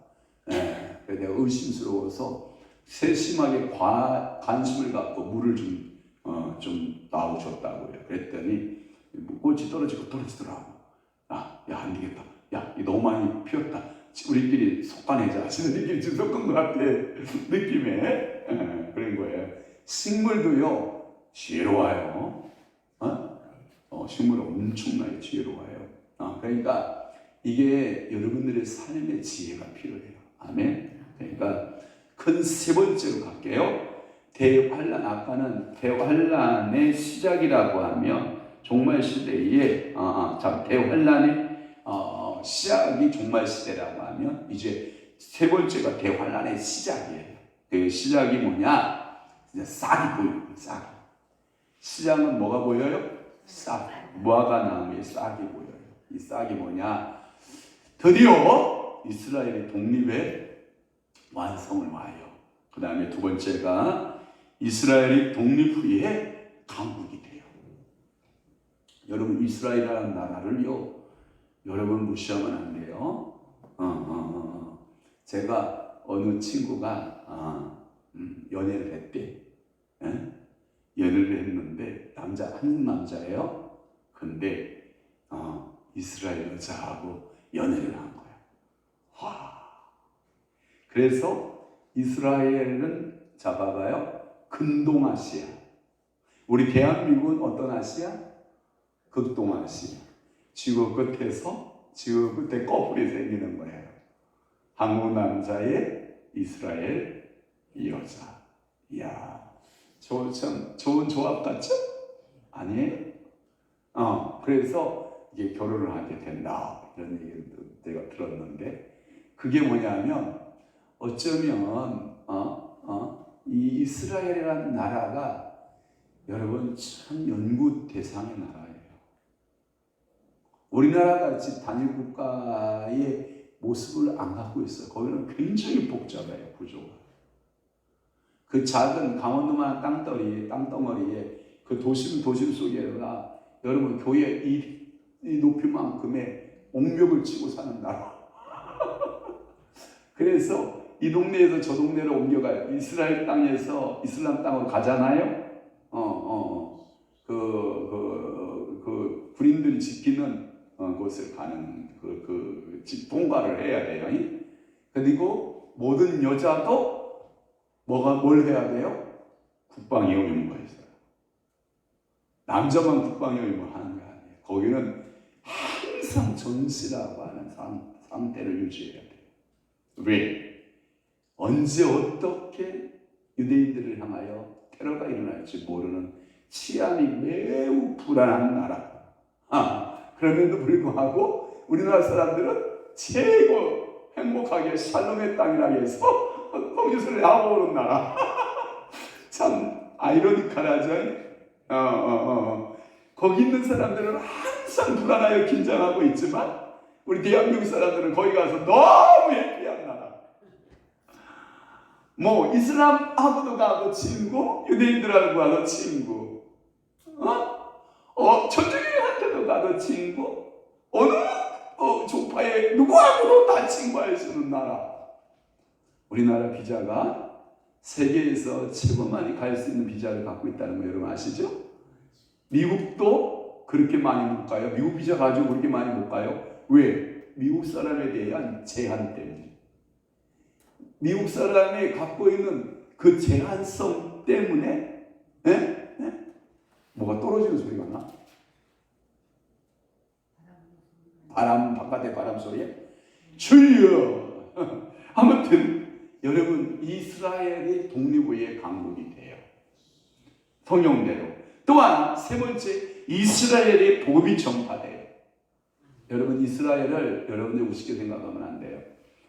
그래서 내가 의심스러워서 세심하게 관심을 갖고 물을 좀 놔주셨다고요. 그랬더니 꽃이 떨어지더라고. 야, 안 되겠다. 야, 이 너무 많이 피었다. 우리끼리 속아내자. 지네들끼리 지금 섞은 것 같아. 느낌에. 그런 거예요. 식물도요, 지혜로워요. 식물은 엄청나게 지혜로워요. 그러니까 이게 여러분들의 삶의 지혜가 필요해요. 아멘. 그러니까 큰 세 번째로 갈게요. 대환란. 아까는 대환란의 시작이라고 하면 종말 시대에 대환란의 시작이 종말 시대라고 하면 이제 세 번째가 대환란의 시작이에요. 그 시작이 뭐냐? 이제 싹이 보여요. 싹이. 시작은 뭐가 보여요? 싹. 무화과 나무의 싹이 보여요. 이 싹이 뭐냐? 드디어 이스라엘의 독립의 완성을 와요. 그 다음에 두 번째가 이스라엘이 독립 후에 강국이 돼요. 여러분 이스라엘이라는 나라를요, 여러분 무시하면 안 돼요. 제가 어느 친구가 연애를 했대. 연애를 했는데 한국 남자예요. 근데 이스라엘 여자하고 연애를 한 거야. 와. 그래서 이스라엘은 봐봐요. 근동아시아. 우리 대한민국은 어떤 아시아? 극동아시아. 지구 끝에 꺼풀이 생기는 거예요. 한국 남자의 이스라엘 여자. 이야, 좋은 조합 같죠? 아니에요? 그래서 이게 결혼을 하게 된다. 이런 얘기를 내가 들었는데, 그게 뭐냐면, 어쩌면, 이 이스라엘이라는 나라가 여러분 참 연구 대상의 나라예요. 우리나라 같이 단일 국가의 모습을 안 갖고 있어요. 거기는 굉장히 복잡해요, 구조가. 그 작은 강원도만 땅덩어리에 그 도심 속에가 여러분 교회 이 높이만큼의 옥벽을 치고 사는 나라. 그래서 이 동네에서 저 동네로 옮겨가요. 이스라엘 땅에서 이슬람 땅으로 가잖아요. 그 군인들이 지키는 곳을 가는 집 통과를 해야 돼요. 그리고 모든 여자도 뭘 해야 돼요? 국방의 의무가 있어요. 남자만 국방의 의무 하는 게 아니에요. 거기는 항상 전시라고 하는 상태를 유지해야 돼요. 왜? 언제 어떻게 유대인들을 향하여 테러가 일어날지 모르는 치안이 매우 불안한 나라. 그럼에도 불구하고 우리나라 사람들은 최고 행복하게 샬롬의 땅이라고 해서 거기서 야구 오는 나라. 참 아이러니컬하죠. 거기 있는 사람들은 항상 불안하여 긴장하고 있지만 우리 대한민국 사람들은 거기 가서 너무 해피한 나라. 뭐 이슬람하고도 가도 친구, 유대인들하고 가도 친구, 천주교한테도 가도 친구, 어느 종파의 누구하고도 다 친구할 수 있는 나라. 우리나라 기자가 세계에서 최고 많이 갈 수 있는 비자를 갖고 있다는 거 여러분 아시죠? 미국도 그렇게 많이 못 가요. 미국 비자 가지고 그렇게 많이 못 가요. 왜? 미국 사람에 대한 제한 때문에. 미국 사람이 갖고 있는 그 제한성 때문에 뭐가 떨어지는 소리가 나? 바람, 바깥에 바람 소리에? 주여! 아무튼 여러분 이스라엘이 독립의 강국이 돼요. 성경대로. 또한 세 번째, 이스라엘의 복음이 전파돼요. 여러분 이스라엘을 여러분들이 우습게 생각하면 안 돼요.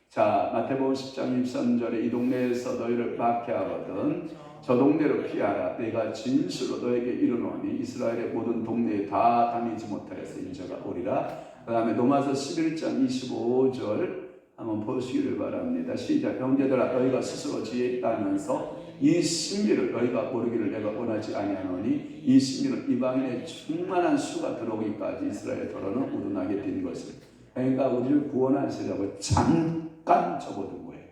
자, 마태복음 10장 23절에 이 동네에서 너희를 박해하거든 저 동네로 피하라. 내가 진실로 너에게 이르노니 이스라엘의 모든 동네에 다 다니지 못하여서 인자가 오리라. 그 다음에 로마서 11장 25절 한번 보시기를 바랍니다. 시작. 형제들아 너희가 스스로 지혜 있다면서 이 신비를 너희가 모르기를 내가 원하지 아니하노니 이 신비는 이방인의 충만한 수가 들어오기까지 이스라엘 더러는 우둔하게 된 것을. 그러니까 우리를 구원하시려고 잠깐 접어둔 거예요.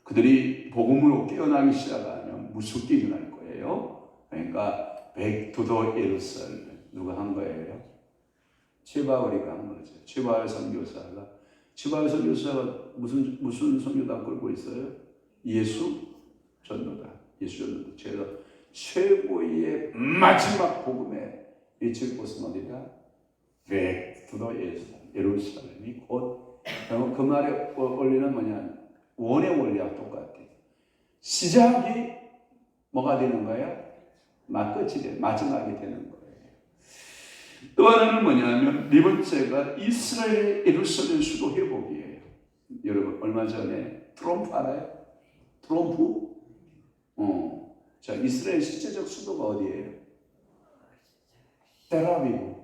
그들이 복음으로 깨어나기 시작하면 무섭게 일어날 거예요. 그러니까 백두도 예루살렘 누가 한 거예요? 최바울이가 한 거죠. 최바울 선교사가 무슨 선교단 끌고 있어요? 예수 전도단. 그래서 최고의 마지막 복음에 미칠 곳은 어디다? 백두도 예루살렘이 곧 그 말에 원리는 뭐냐? 원의 원리와 똑같아. 시작이 뭐가 되는 거예요? 끝이 돼. 마지막이 되는 거예요. 또 하나는 뭐냐면 네 번째가 이스라엘 예루살렘 수도 회복이에요. 여러분 얼마 전에 트럼프 알아요? 트럼프? 자, 이스라엘 실제적 수도가 어디예요? 텔아비브.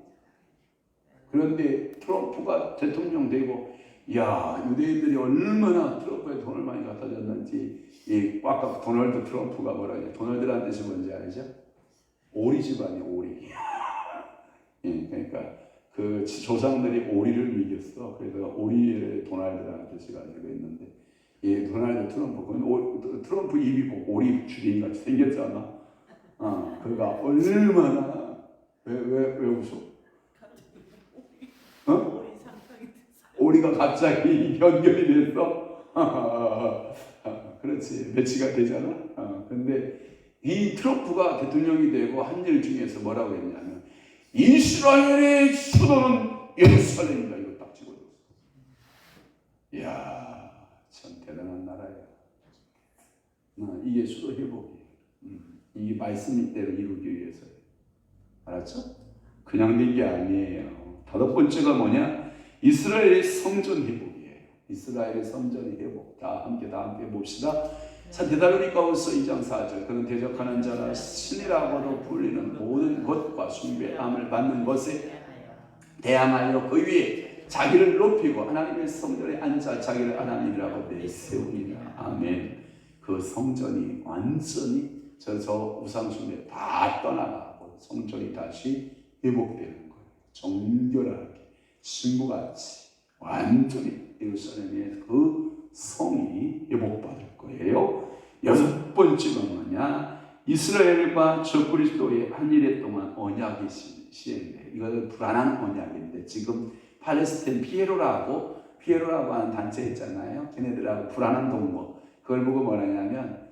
그런데 트럼프가 대통령 되고 야, 유대인들이 얼마나 트럼프에 돈을 많이 갖다 줬는지 아까 도널드 트럼프가 뭐라 하냐? 도널드라는 뜻이 뭔지 알죠? 오리 집안이 오리. 그러니까 그 조상들이 오리를 먹였어. 그래서 오리의 도널드라는 뜻이 가지고 있는데 도널드 트럼프 트럼프 입이 꼭 오리 주린 같이 생겼잖아. 그러니까 얼마나 왜 웃어? 오리가 갑자기 연결이 됐어? 그렇지. 매치가 되잖아? 근데 이 트럼프가 대통령이 되고 한 일 중에서 뭐라고 했냐면 이스라엘의 수도는 예루살렘이다. 이거 딱 집어줬어. 이야, 참 대단한 나라야. 이게 수도 회복이에요. 이게 말씀대로 이루기 위해서요. 알았죠? 그냥 된 게 아니에요. 다섯 번째가 뭐냐? 이스라엘의 성전 회복이에요. 이스라엘의 성전이 회복. 다 함께 봅시다. 자, 데살로니가후서 2장 4절. 그는 대적하는 자나 신이라고도 불리는 모든 것과 숭배함을 받는 것에 대항하여 그 위에 자기를 높이고 하나님의 성전에 앉아 자기를 하나님이라고 내세우니라. 아멘. 그 성전이 완전히 저 우상 숭배 다 떠나가고 성전이 다시 회복되는 거예요. 정결하게 신부같이 완전히 예루살렘의 그 성이 회복받을 거예요. 여섯 번째가 뭐냐? 이스라엘과 저 그리스도의 한 일에 동안 언약이 시행돼. 이거는 불안한 언약인데 지금 팔레스타인 피에로라고 하는 단체 있잖아요. 걔네들하고 불안한 동거. 그걸 보고 뭐라냐면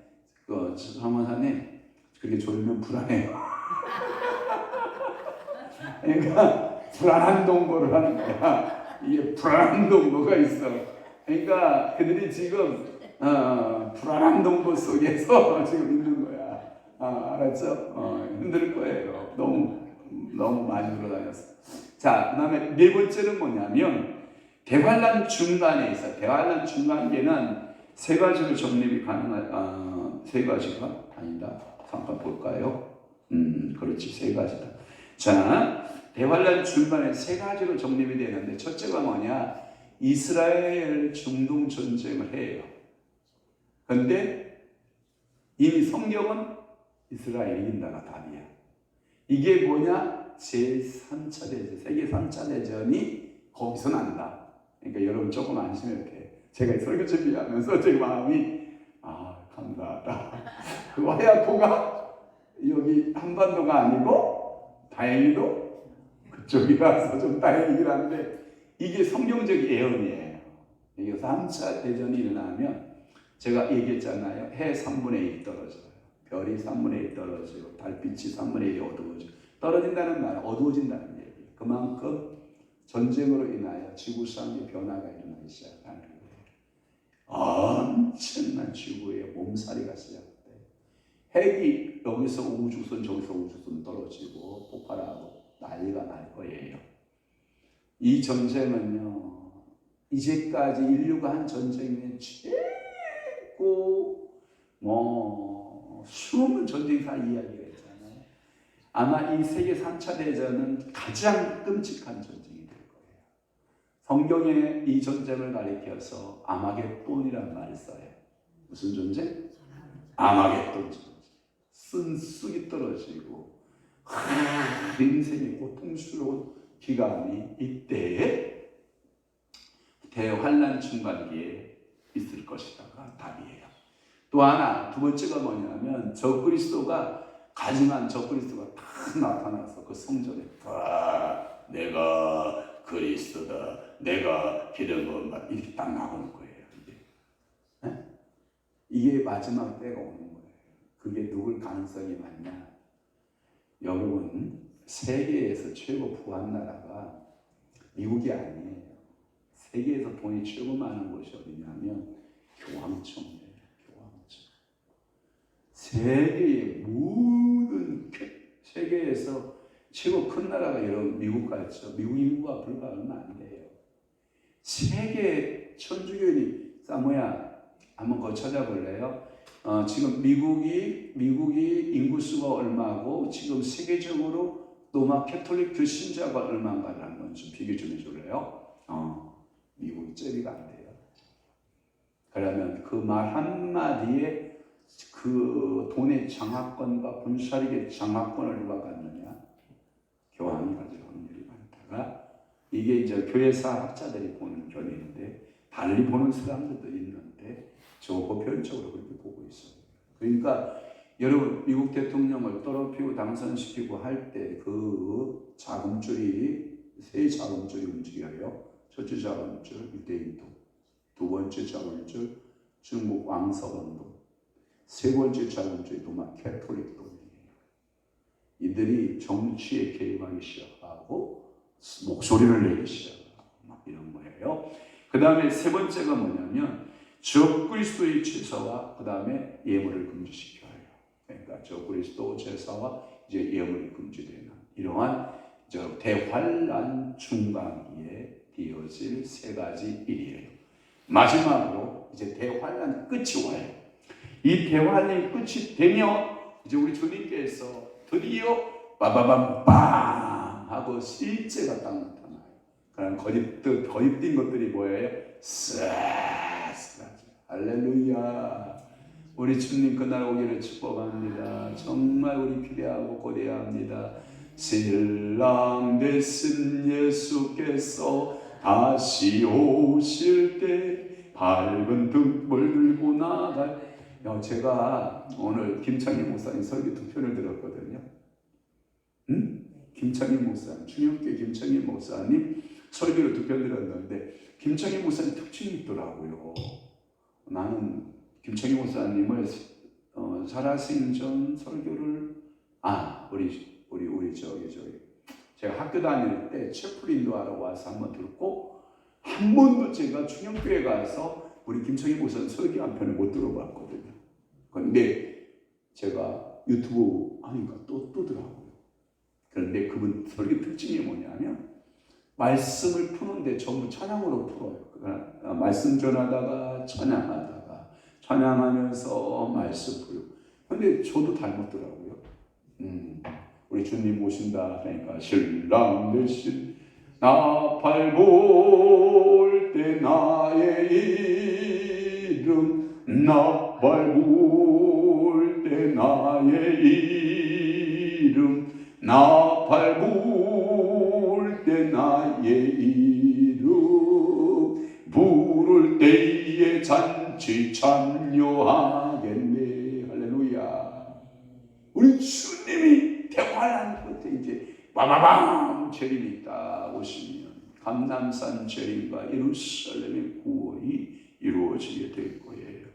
사모사님 그렇게 졸면 불안해요. 그러니까 불안한 동거를 하는 거야. 이게 불안한 동거가 있어. 그러니까 그들이 지금 불안한 동거 속에서 지금 있는 거야. 알았죠? 힘들 거예요. 너무 많이 돌아다녔어. 자, 그 다음에 네 번째는 뭐냐면 대환란 중간에 있어. 대환란 중간계는 세 가지로 정립이 가능한 세 가지가 아니다. 잠깐 볼까요? 그렇지, 세 가지다. 자, 대환란 중간에 세 가지로 정립이 되는데 첫째가 뭐냐? 이스라엘 중동 전쟁을 해요. 그런데 이미 성경은 이스라엘 이긴다가 답이야. 이게 뭐냐? 제3차 대전, 세계 3차 대전이 거기서 난다. 그러니까 여러분 조금 안심해도 돼. 제가 설교 준비하면서 제 마음이 감사하다. 그 허약호가 여기 한반도가 아니고 다행히도 그쪽이라서 좀 다행이긴 한데 이게 성경적 예언이에요. 이게 3차 대전이 일어나면 제가 얘기했잖아요. 해 3분의 1 떨어져요. 별이 3분의 1 떨어지고 달빛이 3분의 1이 어두워지고 떨어진다는 말은 어두워진다는 얘기예요. 그만큼 전쟁으로 인하여 지구상의 변화가 일어나기 시작하는 거예요. 엄청난 지구의 몸살이가 시작돼요. 핵이 여기서 우주선 저기서 우주선 떨어지고 폭발하고 난리가 날 거예요. 이 전쟁은요, 이제까지 인류가 한 전쟁의 최고 수많은 전쟁사 이야기가 있잖아요. 아마 이 세계 3차 대전은 가장 끔찍한 전쟁이 될 거예요. 성경에 이 전쟁을 가리켜서 아마겟돈이라는 말을 써요. 무슨 전쟁? 아마겟돈 전쟁. 쓴쑥이 떨어지고 인생의 고통스러운 기간이 이때에 대환란 중간기에 있을 것이다가 답이에요. 또 하나, 두 번째가 뭐냐면 가증한 적그리스도가 딱 나타나서 그 성전에 내가 그리스도다, 내가 기름부음받 이렇게 딱 나오는 거예요. 이게 마지막 때가 오는 거예요. 그게 누굴 가능성이 많냐? 여러분, 세계에서 최고 부한 나라가 미국이 아니에요. 세계에서 돈이 최고 많은 곳이 어디냐면 교황청이에요. 교황청. 세계에서 최고 큰 나라가 여러분 미국 같죠? 미국 인구가 불과 얼마 안 돼요. 세계 천주교인이 한번 그거 찾아볼래요? 지금 미국이 인구수가 얼마고 지금 세계적으로 로마 캐톨릭 신자가 얼마인가를 한번 좀 비교 좀 해줄래요? 미국이 째리가 안 돼요. 그러면 그 말 한마디에 그 돈의 장악권과 분사력의 장악권을 누가 갖느냐? 교황이 가질 확률이 많다가 이게 이제 교회사 학자들이 보는 견해인데 달리 보는 사람들도 있는데 저 보편적으로 그렇게 보고 있어요. 그러니까 여러분 미국 대통령을 떨어뜨리고 당선시키고 할 때 그 자금줄이 세 자금줄이 움직여요. 첫째 자금줄 유대인도, 두 번째 자금줄 중국 왕서원도, 세 번째 자금줄이 로마 캐톨릭도. 이들이 정치에 개입하기 시작하고 목소리를 내기 시작하고 막 이런 거예요. 그 다음에 세 번째가 뭐냐면 적그리스도의 제사와 그 다음에 예물을 금지시켜요. 그러니까 적그리스도 제사와 이제 예물이 금지되는 이러한 대환란 중간기에 되어질 세 가지 일이에요. 마지막으로 이제 대환란 끝이 와요. 이 대환란이 끝이 되면 이제 우리 주님께서 드디어 빠바밤빵 하고 실제가 딱 나타나요. 그럼 거짓된 것들이 뭐예요? 쎄쎄하죠. 할렐루야. 우리 주님 그날 오기를 축복합니다. 정말 우리 기대하고 고대해야 합니다. 신랑 되신 예수께서 다시 오실 때 밝은 등불 들고 나갈. 제가 오늘 김창희 목사님 설교 2편을 들었거든요. 김창희 목사님, 충영교회 김창희 목사님 설교를 2편 들었는데 김창희 목사님 특징이 있더라고요. 나는 김창희 목사님을 살아생전 설교를 우리 제가 학교 다닐 때 채플 인도하러 와서 한번 듣고 한 번도 제가 충영교회 가서 우리 김창희 목사님 설교 한 편을 못 들어봤거든요. 그런데 제가 유튜브 하니까 또 뜨더라고요. 그런데 그분 설교 특징이 뭐냐면 말씀을 푸는데 전부 찬양으로 풀어요. 그러니까 말씀 전하다가 찬양하면서 말씀 풀고. 그런데 저도 닮았더라고요. 우리 주님 모신다 그러니까 신랑 되신 나팔 불 때 나의 이름, 나팔 불 때 나의 이름, 나팔 불 때 나의 이름, 부를 때에 잔치 참여하겠네. 예수님이 대관한 끝에 이제 와바밤 재림이 딱 오시면 감람산 재림과 예루살렘의 구원이 이루어지게 될 거예요.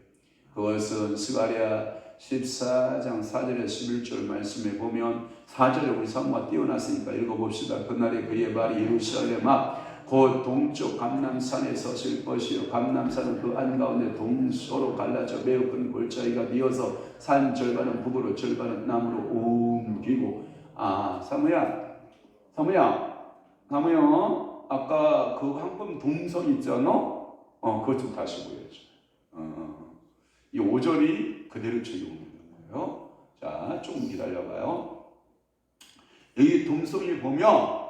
그것은 스가랴 14장 4절에 11절 말씀에 보면 4절에 우리 사모가 띄워놨으니까 읽어봅시다. 그날에 그의 발이 예루살렘 앞 곧 동쪽 감람산에 서실 것이요 감람산은 그 한가운데 동서로 갈라져 매우 큰 골짜기가 되어서 산 절반은 북으로 절반은 남으로 옮기고. 사모야 아까 그 황금 동성 있잖아. 그것 좀 다시 보여줘. 이 5절이 그대로 적용되는 거예요. 자, 조금 기다려봐요. 여기 동성이 보면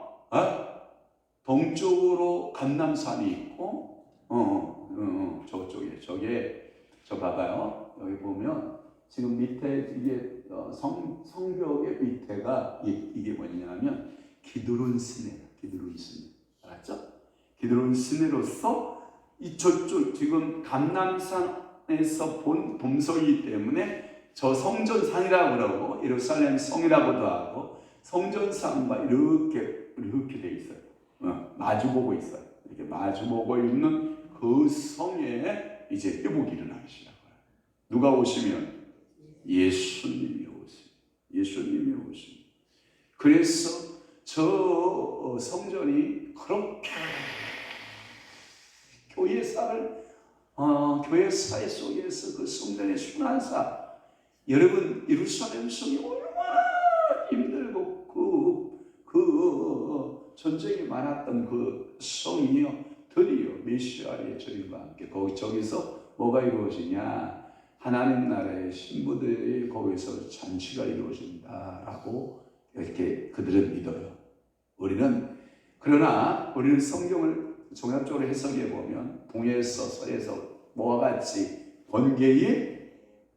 동쪽으로 감람산이 있고 저게 봐봐요. 여기 보면 지금 밑에 이게 성벽의 밑에가 이게 뭐냐면 기드론 스네야. 기드론 스네. 알았죠? 기드론 스네로서 이 저쪽 지금 감람산에서 본 동성이기 때문에 저 성전산이라고 그러고 예루살렘 성이라고도 하고 성전산과 이렇게 돼 있어요. 마주보고 있어요. 이렇게 마주보고 있는 그 성에 이제 회복이 일어나기 시작해요. 누가 오시면 예수님이 오시면. 그래서 저 성전이 그렇게 교회사회 속에서 그 성전의 순환사, 여러분 예루살렘 성이 얼마나 힘들고 그 전쟁이 많았던 그 성이요 드디어 메시아의 재림과 함께 저기서 뭐가 이루어지냐, 하나님 나라의 신부들이 거기서 잔치가 이루어진다라고 이렇게 그들은 믿어요. 그러나 우리는 성경을 종합적으로 해석해 보면 동에서 서에서 뭐와 같이 번개의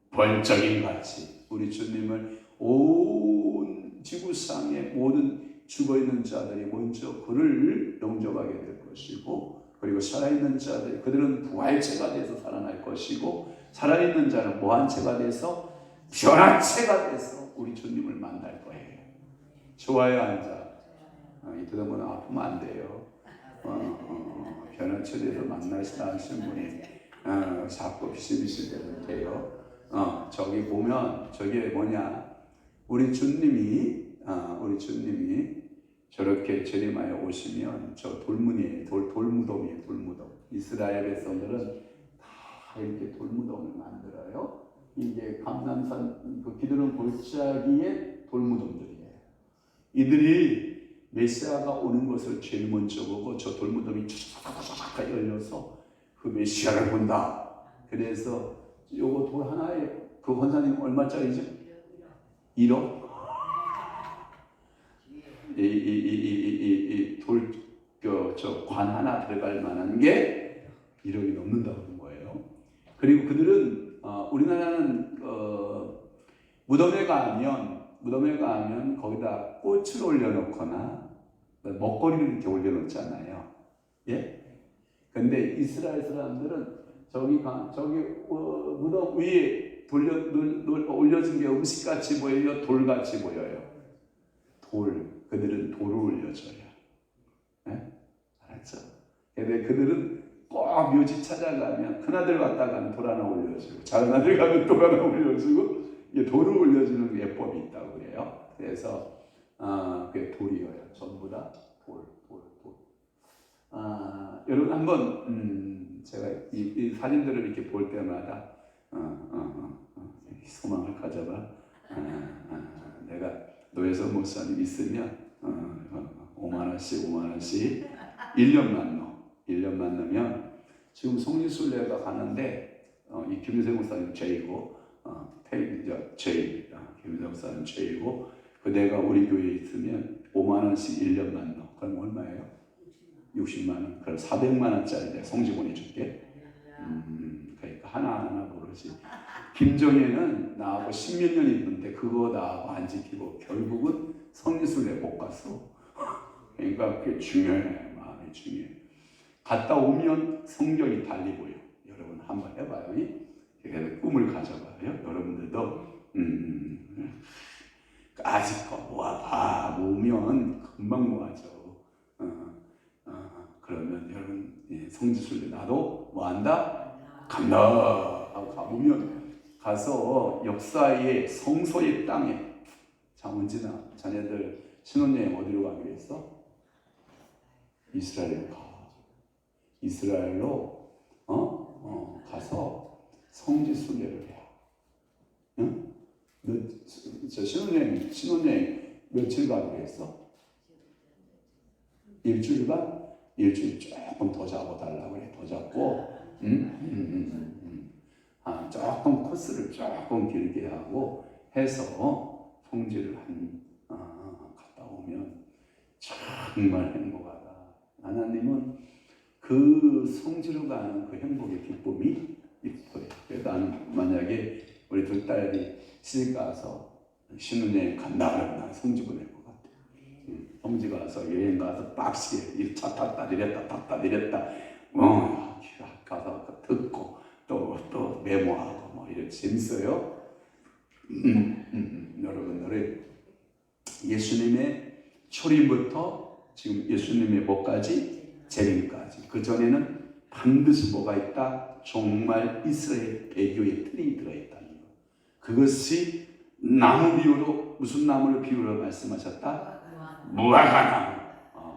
번쩍임 같이 우리 주님을 온 지구상의 모든 죽어있는 자들이 먼저 그를 영접하게 될 것이고, 그리고 살아있는 자들이 그들은 부활체가 돼서 살아날 것이고, 살아있는 자는 무한체가 돼서 변화체가 돼서 우리 주님을 만날 거예요. 좋아요, 앉아. 이러다 아프면 안 돼요. 변화체 돼서 만나시다 하신 분이 자꾸 비실비실 대면 돼요. 저기 보면 저게 뭐냐, 우리 주님이 저렇게 재림하여 오시면 저 돌문이에요. 돌무덤이에요. 돌무덤. 이스라엘 백성들은 다 이렇게 돌무덤을 만들어요. 이게 감람산 그 기드론 골짜기의 돌무덤들이에요. 이들이 메시아가 오는 것을 제일 먼저 보고 저 돌무덤이 쫙 열려서 그 메시아를 본다. 그래서 요거 돌 하나에 그 권사님 얼마짜리죠? 1억? 관 하나 들어갈 만한 게 1억이 넘는다는 거예요. 그리고 그들은 우리나라는 무덤에 가면 거기다 꽃을 올려놓거나 먹거리를 이렇게 올려놓잖아요. 예? 근데 이스라엘 사람들은 저기 무덤 위에 올려진 게 음식같이 보여요? 돌같이 보여요? 그들은 돌을 올려줘요. 네? 알았죠? 근데 그들은 꼭 묘지 찾아가면 큰아들 갖다가는 돌 하나 올려주고 작은 아들 가면 돌 하나 올려주고 이게 돌을 올려주는 예법이 있다고 그래요. 그래서 그게 돌이에요. 전부 다 돌. 여러분 한번 제가 이 사진들을 이렇게 볼 때마다 소망을 가져봐. 내가 노예서 목사님 있으면 5만원씩 1년 만나면 지금 성지순례가 가는데 이 김유세 목사님 제이고 김유세 목사님 제이고 그 내가 우리 교회에 있으면 5만원씩 1년 만나. 그럼 얼마예요? 60만원. 그럼 400만원짜리 내가 성지 보내줄게. 그러니까 하나하나 모르지. 김정혜는 나하고 10몇 년 있는데 그거 나하고 안 지키고 결국은 성지순례 못 갔어. 그러니까 그게 중요해. 마음이 중요해. 갔다 오면 성경이 달리 보여. 여러분 한번 해봐요. 그래서 꿈을 가져봐요. 여러분들도 아직 거 모아봐. 모으면 금방 모아져. 그러면 여러분 성지순례 나도 뭐한다? 간다 하고 가보면 가서 역사의 성소의 땅에 장원진아 자네들 신혼여행 어디로 가기로 했어? 이스라엘로 가. 이스라엘로 가서 성지순례를 해. 응? 저 신혼여행 며칠 가기로 했어? 일주일간? 일주일 조금 더 잡아달라고 그래. 더 잡고 조금 코스를 조금 길게 하고 해서 성지를 갔다 오면 정말 행복하다. 하나님은 그 성지로 가는 그 행복의 기쁨이 있어요. 그래서 나는 만약에 우리 두 딸이 시집 가서 신혼여행 간다 그러면 난 성지 보낼 것 같아. 성지 가서 여행 가서 빡시게 차 탔다 내렸다 가서 듣고 또 메모하고 뭐 이렇게 재밌어요. 여러분들의 예수님의 초림부터 지금 예수님의 뭐까지? 재림까지. 그 전에는 반드시 뭐가 있다? 정말 이스라엘 배교의 틀이 들어있다는 거. 그것이 나무 비유로 무슨 나무를 비유로 말씀하셨다? 무화과나무.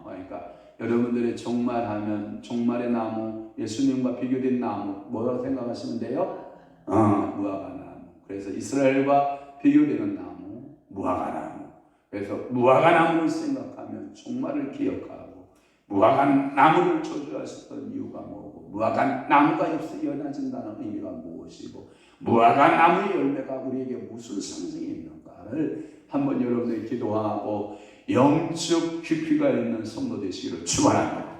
그러니까 여러분들의 종말하면 종말의 나무, 예수님과 비교된 나무 뭐라고 생각하시면 돼요? 무화과나무. 그래서 이스라엘과 비교되는 나무, 무화과나무. 그래서 무화과나무를 생각하면 종말을 기억하고 무화과나무를 저주하셨던 이유가 뭐고 무화과나무가 연해진다는 의미가 무엇이고 무화과나무의 열매가 우리에게 무슨 상징이 있는가를 한번 여러분들이 기도하고 영적 깊이가 있는 성도 되시기를 축원합니다.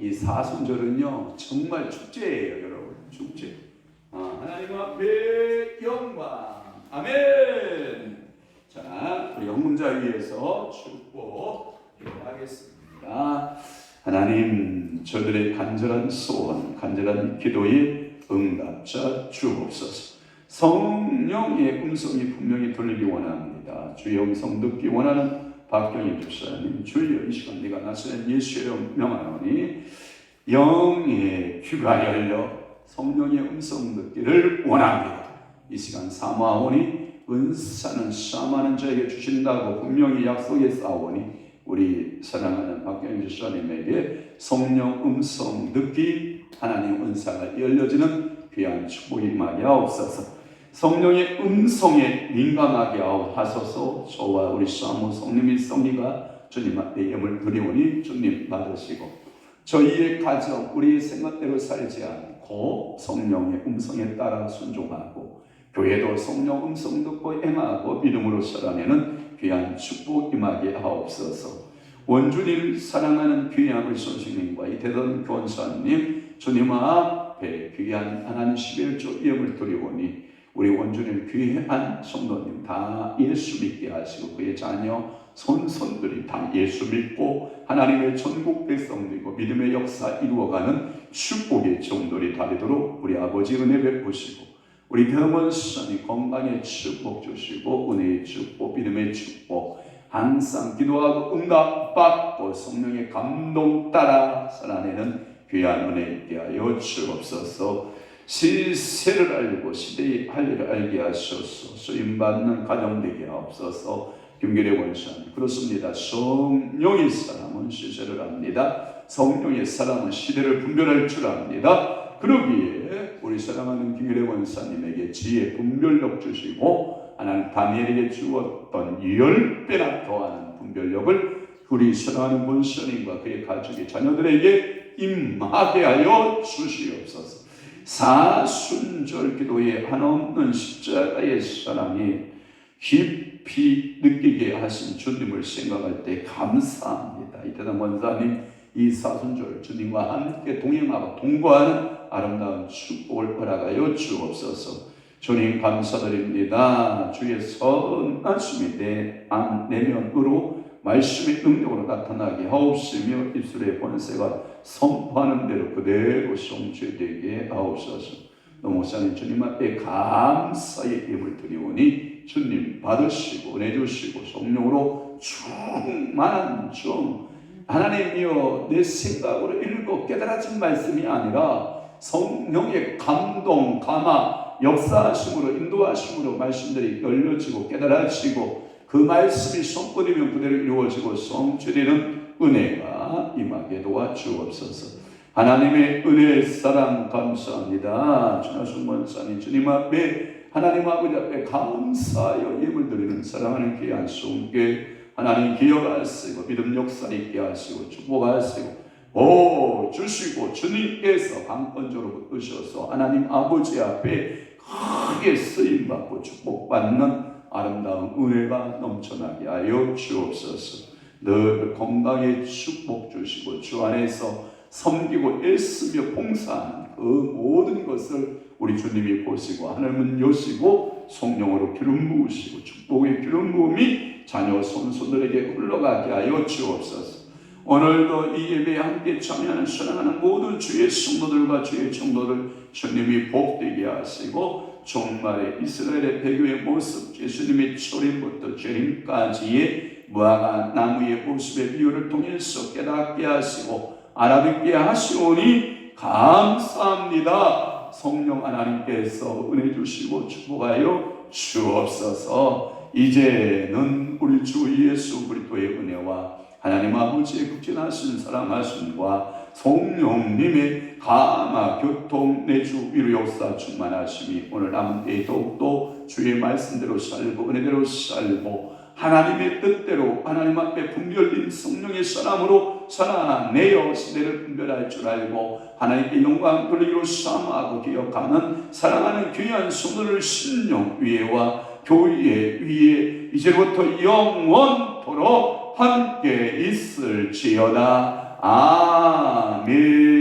이 사순절은요 정말 축제예요, 여러분. 축제. 하나님 앞에 영광. 아멘. 자, 우리 영문자 위에서 축복 기도하겠습니다. 하나님, 저들의 간절한 소원, 간절한 기도에 응답자 주옵소서. 성령의 음성이 분명히 들리기 원합니다. 주의 음성 듣기 원하는 박경희 집사님, 주여 이 시간 네가 나서는 예수의 이름 명하노니 영의 귀가 열려 성령의 음성 듣기를 원합니다. 이 시간 사모하오니 은사는 사모하는 자에게 주신다고 분명히 약속했사오니 우리 사랑하는 박경희 집사님에게 성령 음성 듣기 하나님 은사가 열려지는 귀한 축복이 임하게 하옵소서. 성령의 음성에 민감하게 하소서. 저와 우리 사모 성님의 성리가 주님 앞에 예물 드리오니 주님 받으시고 저희의 가정 우리의 생각대로 살지 않고 성령의 음성에 따라 순종하고 교회도 성령 음성 듣고 행하고 믿음으로 살아내는 귀한 축복 임하게 하옵소서. 원주님 사랑하는 귀한 우리 선생님과 이태던 권사님 주님 앞에 귀한 하나님 11조 예물 드리오니 우리 원주님 귀한 성도님 다 예수 믿게 하시고 그의 자녀 손손들이 다 예수 믿고 하나님의 전국 백성들이고 믿음의 역사 이루어가는 축복의 종들이 다 되도록 우리 아버지 은혜 베푸시고 우리 대원선이 건강의 축복 주시고 은혜의 축복 믿음의 축복 항상 기도하고 응답받고 성령의 감동 따라 살아내는 귀한 은혜 있게 하여 주옵소서. 시세를 알고 시대의 할례를 알게 하소서. 쓰임받는 가정 되게 하옵소서. 김규래 원사님 그렇습니다. 성령의 사람은 시세를 압니다. 성령의 사람은 시대를 분별할 줄 압니다. 그러기에 우리 사랑하는 김규래 원사님에게 지혜 분별력 주시고 하나님 다니엘에게 주었던 10배나 더하는 분별력을 우리 사랑하는 원사님과 그의 가족의 자녀들에게 임하게 하여 주시옵소서. 사순절 기도에 한없는 십자가의 사랑이 깊이 느끼게 하신 주님을 생각할 때 감사합니다. 이태남 원사님 이 사순절 주님과 함께 동행하고 동거하는 아름다운 축복을 허락하여 주옵소서. 주님 감사드립니다. 주의 선하심이 내 안 내면으로 말씀의 능력으로 나타나게 하옵시며 입술의 번새가 선포하는 대로 그대로 성취되게 하옵소서. 목사님 주님 앞에 감사의 예물 드리오니 주님 받으시고 은혜 주시고 성령으로 충만한 하나님이여 내 생각으로 읽고 깨달아진 말씀이 아니라 성령의 감동, 감화, 역사하심으로 인도하심으로 말씀들이 열려지고 깨달아지고 그 말씀이 손끝이면 그대로 이루어지고 성취되는 은혜가 임하게 도와주옵소서. 하나님의 은혜의 사랑 감사합니다. 전하순 권사님 주님 앞에 하나님 아버지 앞에 감사하여 예물 드리는 사랑하는 귀한 성께 하나님 기억하시고 믿음 역사 있게 하시고 축복하시고 주시고 주님께서 강권적으로 붙으셔서 하나님 아버지 앞에 크게 쓰임받고 축복받는 아름다운 은혜가 넘쳐나게 하여 주옵소서. 늘 건강에 축복 주시고 주 안에서 섬기고 애쓰며 봉사하는 그 모든 것을 우리 주님이 보시고 하늘문 여시고 성령으로 기름 부으시고 축복의 기름 부음이 자녀 손손들에게 흘러가게 하여 주옵소서. 오늘도 이 예배에 함께 참여하는 사랑하는 모든 주의 성도들과 주의 청도들 주님이 복되게 하시고 종말의 이스라엘의 배교의 모습 예수님의 초림부터 재림까지의 무화과 나무의 모습의 비유를 통해서 깨닫게 하시고 알아듣게 하시오니 감사합니다. 성령 하나님께서 은혜 주시고 축복하여 주옵소서. 이제는 우리 주 예수 그리스도의 은혜와 하나님 아버지의 극진하신 사랑하심과 성령님의 감화 교통 내주 위로 역사 충만하심이 오늘 남은 때에 더욱더 주의 말씀대로 살고 은혜대로 살고 하나님의 뜻대로 하나님 앞에 분별된 성령의 사람으로 살아내어 시대를 분별할 줄 알고 하나님께 영광 돌리기로 사모하고 기억하는 사랑하는 귀한 성도를 신령 위에와 교회 위에 이제부터 영원토록 함께 있을지어다. 아멘.